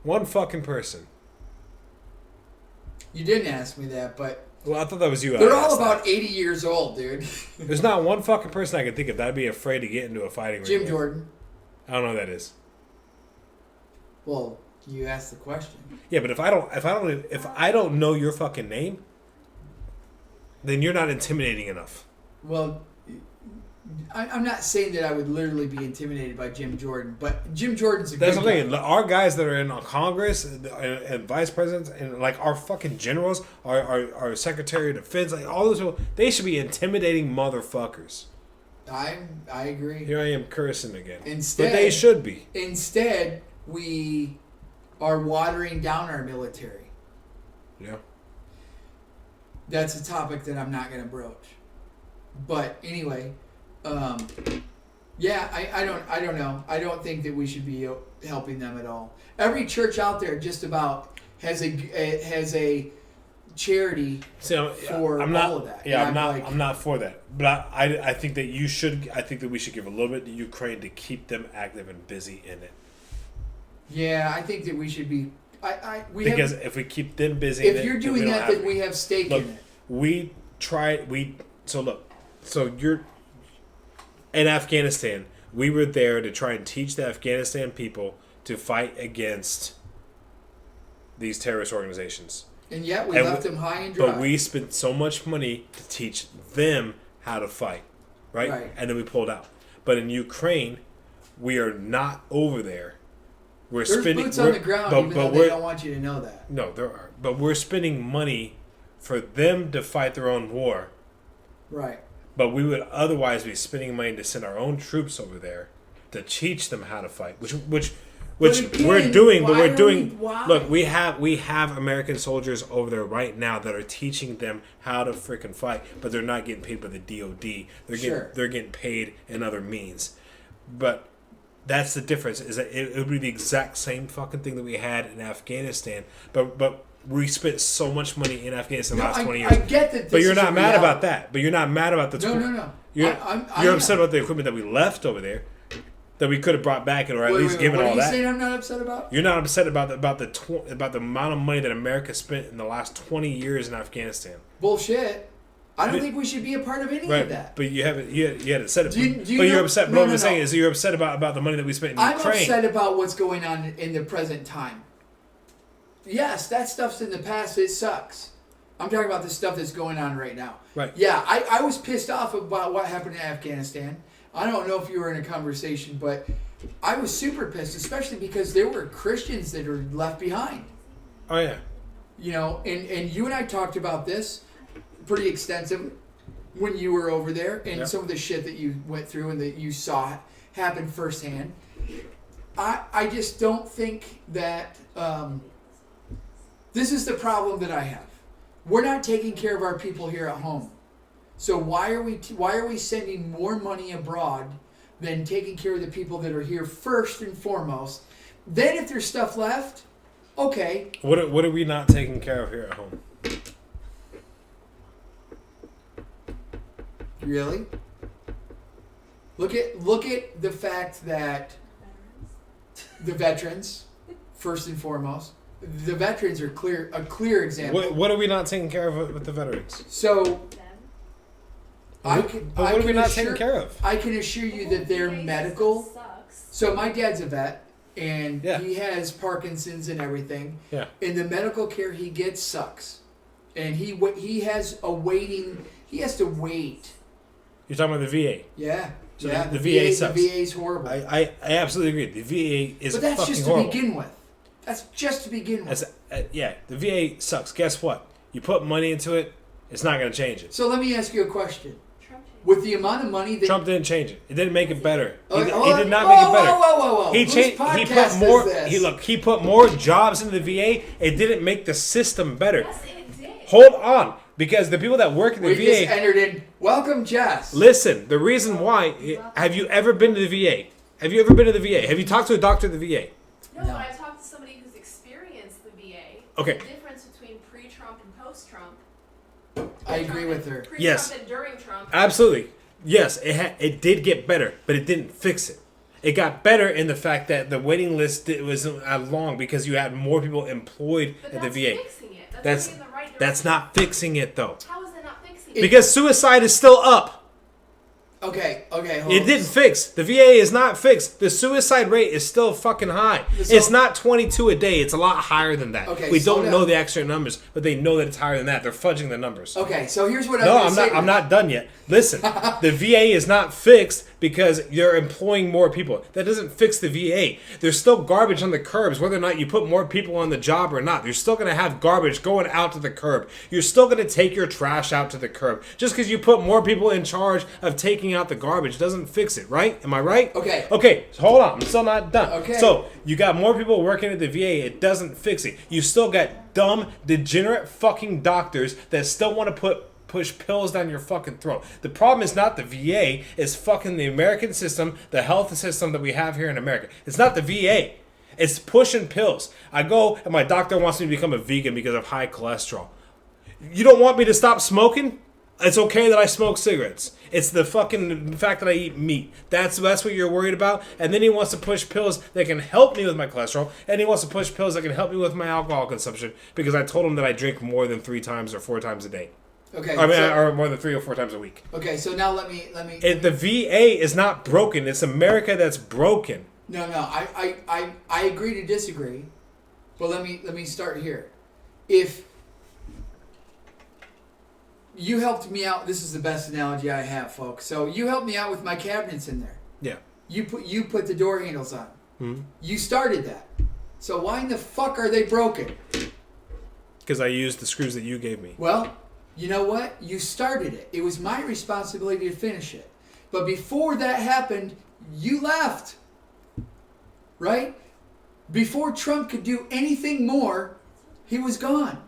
One fucking person. You didn't ask me that, but Well, I thought that was you. they're all about 80 years old, dude. There's not one fucking person I can think of that'd be afraid to get into a fighting ring. Jim with. Jordan. I don't know who that is. Well, you asked the question. Yeah, but if I don't know your fucking name, then you're not intimidating enough. Well, I'm not saying that I would literally be intimidated by Jim Jordan, but Jim Jordan's a That's good what I'm guy. saying. Our guys that are in Congress and vice presidents and like our fucking generals, our secretary of defense, like all those people, they should be intimidating motherfuckers. I agree. Here I am cursing again. Instead, but they should be. Instead, we are watering down our military. Yeah. That's a topic that I'm not going to broach. But anyway, yeah, I don't know. I don't think that we should be helping them at all. Every church out there just about has a charity for I'm not, all of that. Yeah, And I'm not for that. But I think that you should. I think that we should give a little bit to Ukraine to keep them active and busy in it. Yeah, I think that we should be. Because if we keep them busy, if you're doing that, then we have stake look, in it. So you're in Afghanistan. We were there to try and teach the Afghanistan people to fight against these terrorist organizations. And yet we left them high and dry. But we spent so much money to teach them how to fight, right? And then we pulled out. But in Ukraine, we are not over there. There's boots on the ground, even though they don't want you to know that. No, there are. But we're spending money for them to fight their own war. Right. But we would otherwise be spending money to send our own troops over there to teach them how to fight, which again, we're doing. But why we're are doing. why? Look, we have American soldiers over there right now that are teaching them how to freaking fight, but they're not getting paid by the DoD. They're getting paid in other means. But that's the difference. Is that it would be the exact same fucking thing that we had in Afghanistan, but we spent so much money in Afghanistan the last 20 years. I get that. But you're not mad about that. But you're not mad about the. No. You're upset about the equipment that we left over there. that we could have brought back or at Wait, least given what all are you that. saying I'm not upset about? You're not upset about the amount of money that America spent in the last 20 years in Afghanistan, Bullshit. I don't think we should be a part of any right? of that. But you haven't. You hadn't said it. Do you but you're know- upset. no, what no, I'm saying no. is you're upset about the money that we spent in I'm Ukraine. upset about what's going on in the present time. Yes, that stuff's in the past. It sucks. I'm talking about the stuff that's going on right now. Right. Yeah, I was pissed off about what happened in Afghanistan. I don't know if you were in a conversation, but I was super pissed, especially because there were Christians that were left behind. Oh yeah. You know, and you and I talked about this pretty extensive when you were over there and Yep. some of the shit that you went through and that you saw happen firsthand. I just don't think that this is the problem that I have. We're not taking care of our people here at home. So why are we sending more money abroad than taking care of the people that are here first and foremost? Then if there's stuff left, okay. What are we not taking care of here at home? Really? Look at the fact that the veterans, first and foremost, the veterans are a clear example. What are we not taking care of with the veterans? So I What are we not taking care of? I can assure you that their medical. Sucks. So my dad's a vet, and Yeah. he has Parkinson's and everything. Yeah. And the medical care he gets sucks, and he has a waiting. He has to wait. You're talking about the VA. Yeah. So yeah. the VA sucks. The VA's horrible. I absolutely agree. The VA is But that's fucking just to horrible. begin with. That's just to begin with. That's, yeah, the VA sucks. Guess what? You put money into it, it's not going to change it. So let me ask you a question. Trump changed. With the amount of money that Trump didn't change it. It didn't make it better. He did Whoa, not make it better. Whoa. He Whose changed. He podcast put more. is this? He put more jobs into the VA. It didn't make the system better. Yes, it did. Hold on, because the people that work in the We just VA. entered in. Welcome, Jess. Listen, the reason why. Have you ever been to the VA? Have you ever been to the VA? Have you talked to a doctor at the VA? No, No. but I talked to somebody who's experienced the VA. Okay. The difference between pre-Trump and post-Trump. I agree with her. Pre-Trump Yes. and during Trump. Absolutely. Yes, it did get better, but it didn't fix it. It got better in the fact that the waiting list wasn't as long because you had more people employed But at the that's VA. fixing it. That's moving in the right direction. that's not fixing it though, How is that not fixing it? because suicide is still up. Okay. Hold It on. didn't fix. The VA is not fixed. The suicide rate is still fucking high. So- It's not 22 a day. It's a lot higher than that. Okay, we slow don't down. know the actual numbers, but they know that it's higher than that. They're fudging the numbers. Okay, so here's what No, I'm I'm gonna not. say. I'm not done yet. Listen, the VA is not fixed because you're employing more people. That doesn't fix the VA. There's still garbage on the curbs, whether or not you put more people on the job or not. You're still going to have garbage going out to the curb. You're still going to take your trash out to the curb. Just because you put more people in charge of taking out the garbage doesn't fix it, right? Am I right? Okay. Okay. So hold on. I'm still not done. Okay. So you got more people working at the VA. It doesn't fix it. You still got dumb, degenerate fucking doctors that still want to push pills down your fucking throat. The problem is not the VA, it's fucking the American system, the health system that we have here in America. It's not the VA. It's pushing pills. I go and my doctor wants me to become a vegan because of high cholesterol. You don't want me to stop smoking? It's okay that I smoke cigarettes. It's the fucking fact that I eat meat. That's what you're worried about. And then he wants to push pills that can help me with my cholesterol. And he wants to push pills that can help me with my alcohol consumption because I told him that I drink more than 3 times or 4 times a day. Okay. I mean, so, or more than 3 or 4 times a week. okay. So now let me. The VA is not broken. It's America that's broken. No. I agree to disagree, but let me start here. If you helped me out, this is the best analogy I have, folks. So you helped me out with my cabinets in there. Yeah. You put the door handles on. Mhm. You started that. So why in the fuck are they broken? Because I used the screws that you gave me. Well, you know what? You started it. It was my responsibility to finish it. But before that happened, you left. Right? Before Trump could do anything more, he was gone.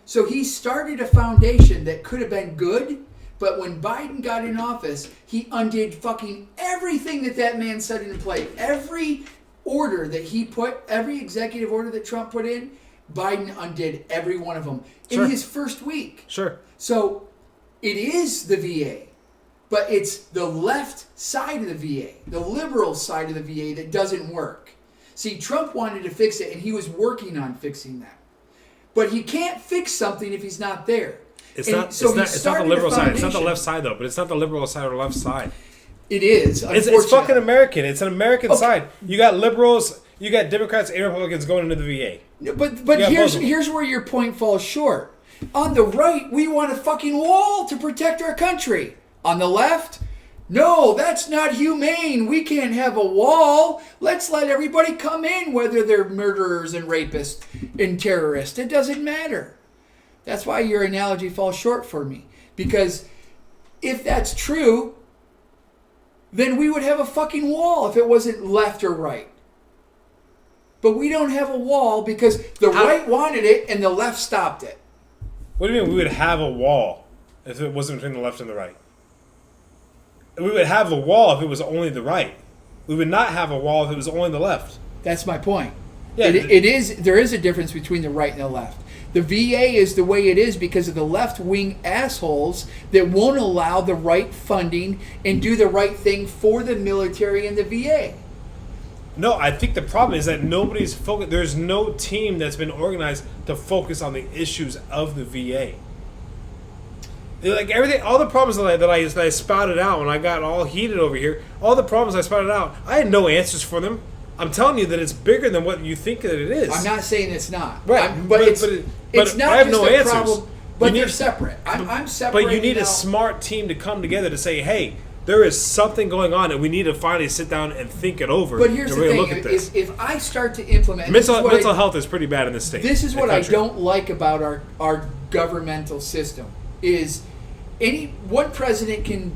So he started a foundation that could have been good, but when Biden got in office, he undid fucking everything that man set into play. Every order that he put, every executive order that Trump put in, Biden undid every one of them Sure. in his first week. Sure. So it is the VA. But it's the left side of the VA, the liberal side of the VA that doesn't work. See, Trump wanted to fix it, and he was working on fixing that. But he can't fix something if he's not there. It's And not. so he It's not the started a liberal side. It's not the foundation. left side though. But it's not the liberal side or the left side. It is. It's unfortunately. fucking American. It's an American Okay. side. You got liberals. You got Democrats and Republicans going into the VA. But Yeah, here's both of them. here's where your point falls short. On the right, we want a fucking wall to protect our country. On the left, no, that's not humane. We can't have a wall. Let's let everybody come in, whether they're murderers and rapists and terrorists. It doesn't matter. That's why your analogy falls short for me. Because if that's true, then we would have a fucking wall if it wasn't left or right. But we don't have a wall because the right wanted it and the left stopped it. What do you mean we would have a wall if it wasn't between the left and the right? We would have a wall if it was only the right. We would not have a wall if it was only the left. That's my point. Yeah, It is. There is a difference between the right and the left. The VA is the way it is because of the left-wing assholes that won't allow the right funding and do the right thing for the military and the VA. No, I think the problem is that nobody's focused. There's no team that's been organized to focus on the issues of the VA. Like everything, all the problems that I spouted out when I got all heated over here, all the problems I spouted out, I had no answers for them. I'm telling you that it's bigger than what you think that it is. I'm not saying it's not. Right, But it's but not I have just no a answers. problem. But You they're need- separate. I'm separating. But you need a out- smart team to come together to say, hey, there is something going on, and we need to finally sit down and think it over. But here's and the really thing: look at this. if I start to implement and this is Mental, what mental I- health is pretty bad in this state. This is in what the I country. don't like about our governmental system is one president can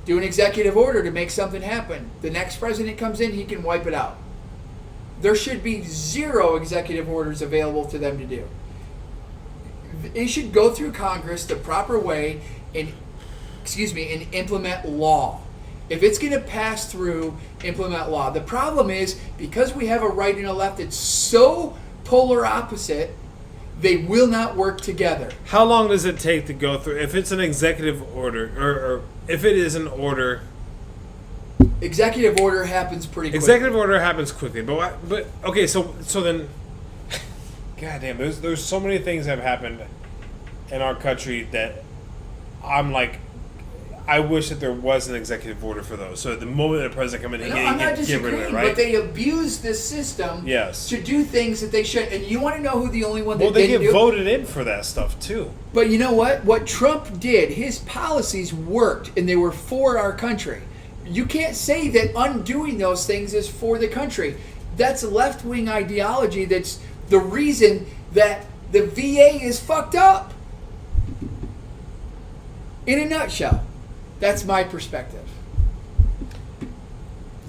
do an executive order to make something happen. The next president comes in, he can wipe it out. There should be 0 executive orders available to them to do. They should go through Congress the proper way and implement law. If it's going to pass through, implement law. The problem is because we have a right and a left that's so polar opposite, they will not work together. How long does it take to go through? If it's an executive order, or if it is an order, Executive order happens pretty quickly. executive order happens quickly. But okay, so then, goddamn, there's so many things that have happened in our country that I'm like, I wish that there was an executive order for those. So at the moment that the president come in, he No, can I'm not get rid of disagreeing, it, right? but they abuse this system Yes. to do things that they shouldn't. And you want to know who the only one that Well, they didn't get do? voted in for that stuff too. But you know what? What Trump did, his policies worked, and they were for our country. You can't say that undoing those things is for the country. That's left-wing ideology. That's the reason that the VA is fucked up. In a nutshell, that's my perspective.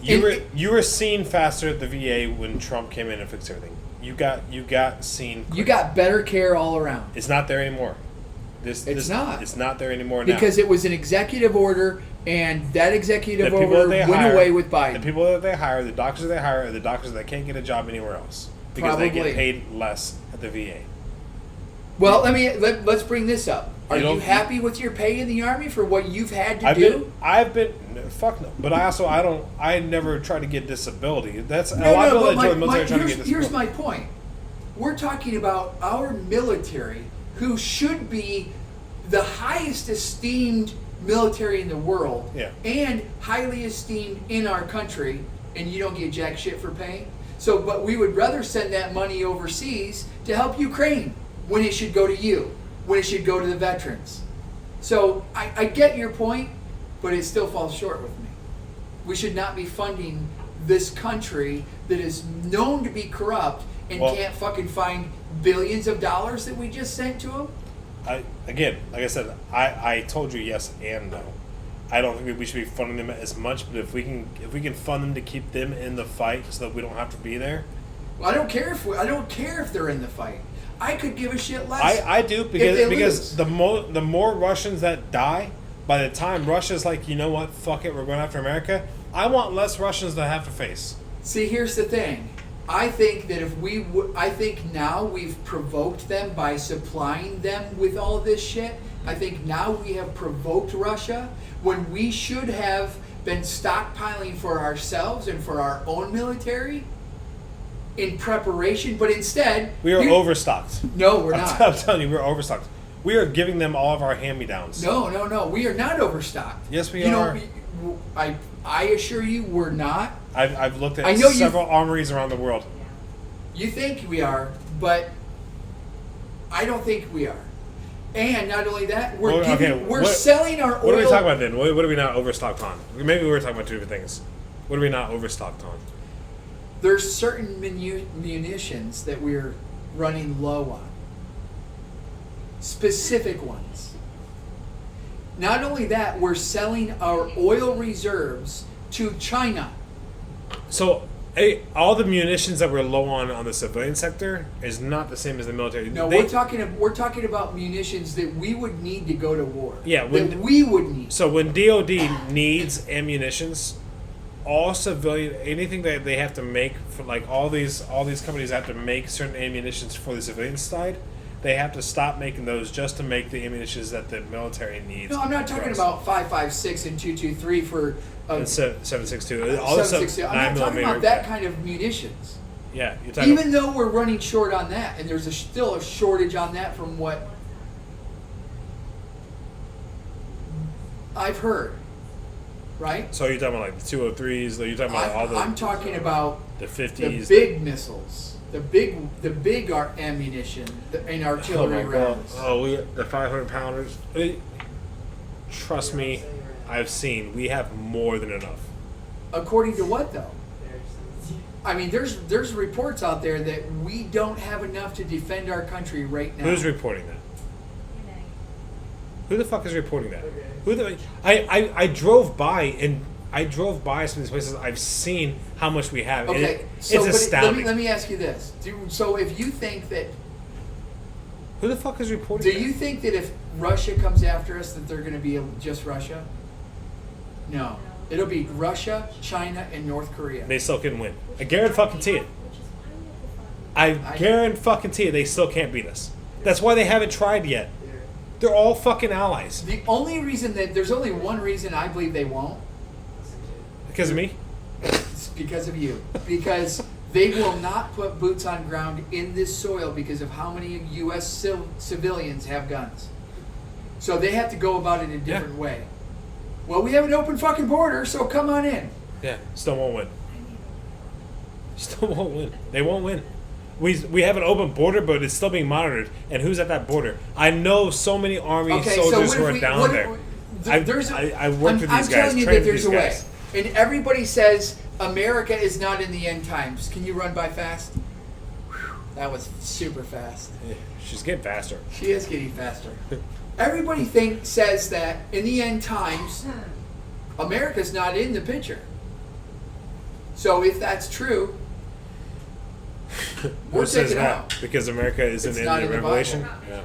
You were seen faster at the VA when Trump came in and fixed everything. You got seen. You got better care all around. It's not there anymore. It's not. It's not there anymore now. Because it was an executive order, and that executive The people order that they went hire, away with Biden. The people that they hire, the doctors that they hire, are the doctors that can't get a job anywhere else because they Probably. get paid less at the VA. Well, let's bring this up. Are You you don't- happy with your pay in the Army for what you've had to I've do? been fuck no. But I never try to get disability. That's a No, lot of no, people but that join the military try to get here's disability. my point. We're talking about our military, who should be the highest esteemed military in the world, Yeah. and highly esteemed in our country, and you don't get jack shit for paying. So, but we would rather send that money overseas to help Ukraine when it should go to you, when it should go to the veterans. So I get your point, but it still falls short with me. We should not be funding this country that is known to be corrupt and Well- can't fucking find billions of dollars that we just sent to them. Again, like I said, I told you yes and no. I don't think that we should be funding them as much, but if we can fund them to keep them in the fight so that we don't have to be there. I don't care if they're in the fight. I could give a shit less. I do if they because lose. the more Russians that die, by the time Russia's like, you know what, fuck it, we're going after America. I want less Russians to have to face. See, here's the thing. I think that I think now we've provoked them by supplying them with all this shit I think now we have provoked Russia when we should have been stockpiling for ourselves and for our own military in preparation, but instead We are overstocked. No, we're I'm not. telling you, we're overstocked. We are giving them all of our hand-me-downs. No, we are not overstocked. Yes, we you are. Know, I assure you, we're not. I've looked I at know several armories around the world. You think we are, but I don't think we are. And not only that, we're Well, okay, we're what- selling our oil. What are we talking about then? What are we not overstocked on? Maybe we were talking about two different things. What are we not overstocked on? There's certain munitions that we're running low on. Specific ones. Not only that, we're selling our oil reserves to China. So, all the munitions that we're low on the civilian sector is not the same as the military. No, we're talking about munitions that we would need to go to war. Yeah, that we would need. So when DoD needs ammunitions, all civilian anything that they have to make for like all these companies have to make certain ammunitions for the civilian side. They have to stop making those just to make the ammunitions that the military needs. No, I'm not talking about 5.56 and 2.23 for. And 7.62. All the 7.62. I'm not talking about that kind of munitions. Yeah, you're talking. Even though we're running short on that, and there's still a shortage on that from what I've heard, right? So you're talking about like the 203s? You're talking about all the. I'm talking about the the 50s. big missiles, the big ammunition and artillery rounds. Oh, the 500 pounders. Trust me, I've seen. We have more than enough. According to what though? I mean, there's reports out there that we don't have enough to defend our country right now. Who's reporting that? Who the fuck is reporting that? I drove by some of these places. I've seen how much we have. Okay, It's so but astounding. let me ask you this. So if you think that, Who the fuck is reporting do that? you think that if Russia comes after us that they're going to be just Russia? No. It'll be Russia, China, and North Korea. They still couldn't win. I guarantee it. I guarantee it. They still can't beat us. That's why they haven't tried yet. They're all fucking allies. The only reason there's only one reason I believe they won't. Because of me? It's because of you. Because they will not put boots on ground in this soil because of how many U.S. civilians have guns. So they have to go about it a different way. Well, we have an open fucking border, so come on in. Yeah, still won't win. Still won't win. They won't win. We have an open border, but it's still being monitored. And who's at that border? I know so many army soldiers who are down there. I worked with these guys. I'm telling you that trained with there's these a way. guys. And everybody says America is not in the end times. Can you run by fast? Whew, that was super fast. Yeah, she's getting faster. She is getting faster. Everybody says that in the end times, America's not in the picture. So if that's true, we're Who says taking that? out. Because America isn't It's in not the in the Revelation? Bible. Yeah.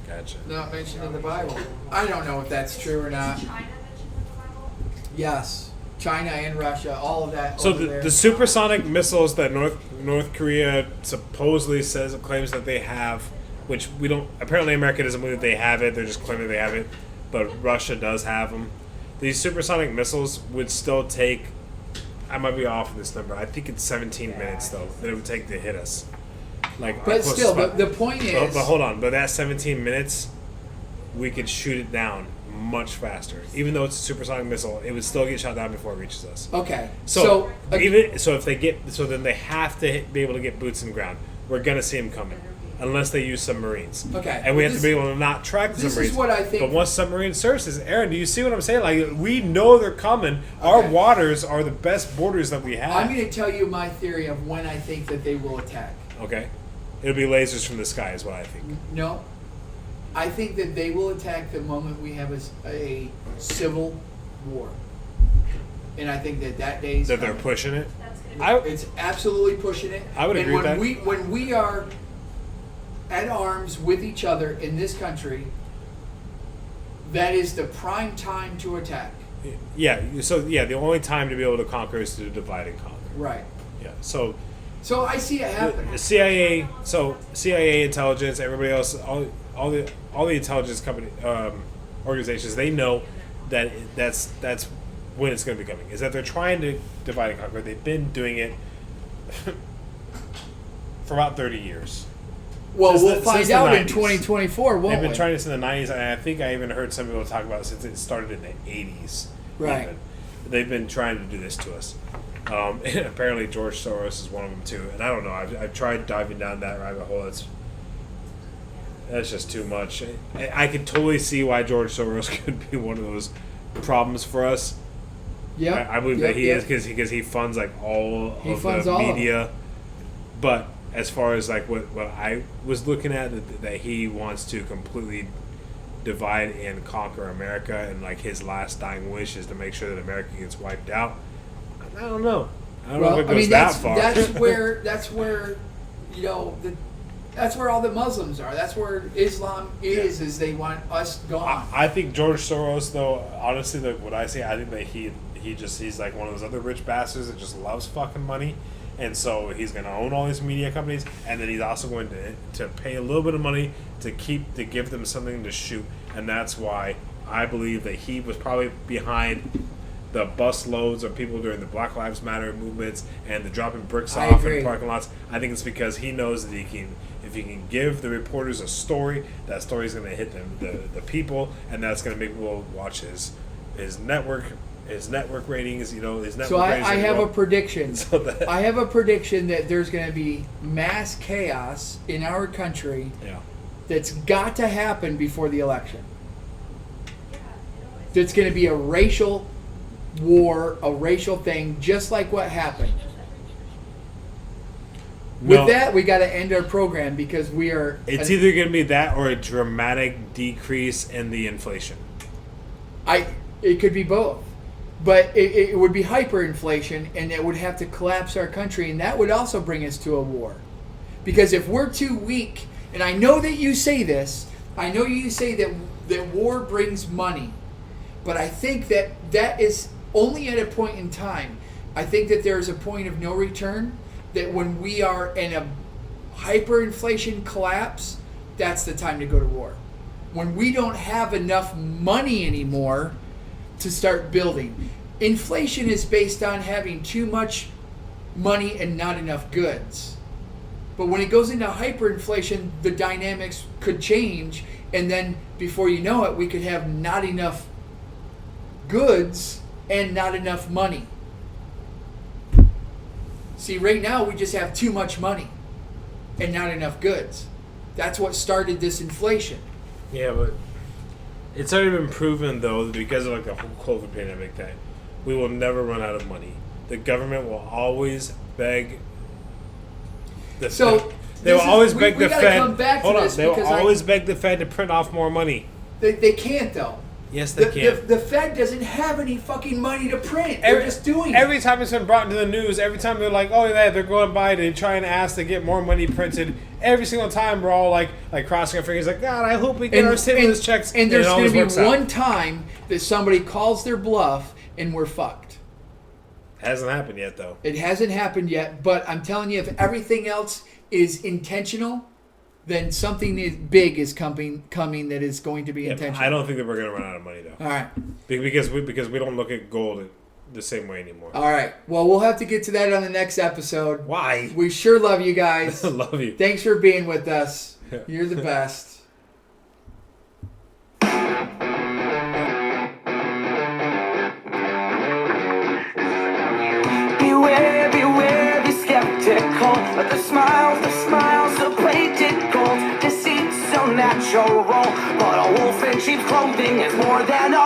Gotcha. Not mentioned in the Bible. I don't know if that's true or not. China mentioned in the Bible? Yes, China and Russia, all of that. So over there. the supersonic missiles that North Korea supposedly claims that they have, which we don't. Apparently, America doesn't believe that they have it. They're just claiming they have it, but Russia does have them. These supersonic missiles would still take. I might be off in this number. I think it's 17 minutes though that it would take to hit us. Like, our But closest still, spot. the point is. But hold on. But that 17 minutes, we could shoot it down much faster. Even though it's a supersonic missile, it would still get shot down before it reaches us. Okay, So then they have to be able to get boots in the ground. We're gonna see them coming, unless they use submarines. Okay, and we have this- to be able to not track the this is submarines. what I think- But once submarine surfaces, Aaron, do you see what I'm saying? Like, we know they're coming. Our Okay. waters are the best borders that we have. I'm going to tell you my theory of when I think that they will attack. Okay, it'll be lasers from the sky, is what I think. No, I think that they will attack the moment we have a civil war, and I think that day is That they're coming. pushing it. That's gonna be I It's absolutely pushing it. I would and agree with when that. when we are at arms with each other in this country, that is the prime time to attack. yeah. So yeah, the only time to be able to conquer is to divide and conquer. Right. Yeah. So So I see it happening. The CIA, so CIA intelligence, everybody else, all the intelligence company organizations, they know that that's when it's going to be coming. Is that they're trying to divide and conquer. They've been doing it for about 30 years. Well, Since we'll the- find since the out in 90s. 2024, won't They've been we? trying this in the 90s, and I think I even heard some people talk about it since it started in the 80s. Right. Even. They've been trying to do this to us. And apparently George Soros is one of them too. And I don't know. I've tried diving down that rabbit hole. That's just too much. I could totally see why George Soros could be one of those problems for us. Yeah, I believe that he is because he funds like all He of funds the all of media. But as far as like what I was looking at, that he wants to completely divide and conquer America, and like his last dying wish is to make sure that America gets wiped out. I don't know. I don't know if it goes that far. That's where, you know, that's where all the Muslims are. That's where Islam is they want us gone. I think George Soros, though, honestly, what I say, I think that he's like one of those other rich bastards that just loves fucking money. And so he's going to own all these media companies, and then he's also going to pay a little bit of money to give them something to shoot. And that's why I believe that he was probably behind the bus loads of people during the Black Lives Matter movements and the dropping bricks I off agree. in parking lots. I think it's because he knows that if he can give the reporters a story, that story is going to hit the people, and that's going to make people watch his network ratings. You know, his network. So ratings I are have go a up. prediction. So that- I have a prediction that there's going to be mass chaos in our country Yeah. that's got to happen before the election. That's going to be a racial war, a racial thing, just like what happened. No. With that, we got to end our program because we are. It's either going to be that or a dramatic decrease in the inflation. It could be both, but it would be hyperinflation, and it would have to collapse our country, and that would also bring us to a war. Because if we're too weak, and I know that you say this, I know you say that war brings money, but I think that is only at a point in time. I think that there is a point of no return. That when we are in a hyperinflation collapse, that's the time to go to war. When we don't have enough money anymore to start building. Inflation is based on having too much money and not enough goods. But when it goes into hyperinflation, the dynamics could change, and then before you know it, we could have not enough goods and not enough money. See, right now we just have too much money and not enough goods. That's what started this inflation. Yeah, but it's already been proven, though, that because of like the whole COVID pandemic, that we will never run out of money. The government will always beg. They will always beg the gotta Fed. come back to Hold on, this they will because always beg the Fed to print off more money. They can't though. Yes, they can. The Fed doesn't have any fucking money to print. They're just doing every it. time it's been brought into the news, every time they're like, oh yeah, they're going by to try and ask to get more money printed. Every single time we're all like crossing our fingers, like, God, I hope we get our stimulus checks. And there's it going always to be works out. one time that somebody calls their bluff and we're fucked. Hasn't happened yet, though. It hasn't happened yet, but I'm telling you, if everything else is intentional, then something big is coming that is going to be Yeah, intentional. I don't think that we're going to run out of money, though. All right. Because we don't look at gold the same way anymore. All right. Well, we'll have to get to that on the next episode. Why? We sure love you guys. I love you. Thanks for being with us. You're the best. Beware, beware, be skeptical. But the smiles are plated gold. Deceit's so natural. But a wolf in sheep's clothing is more than a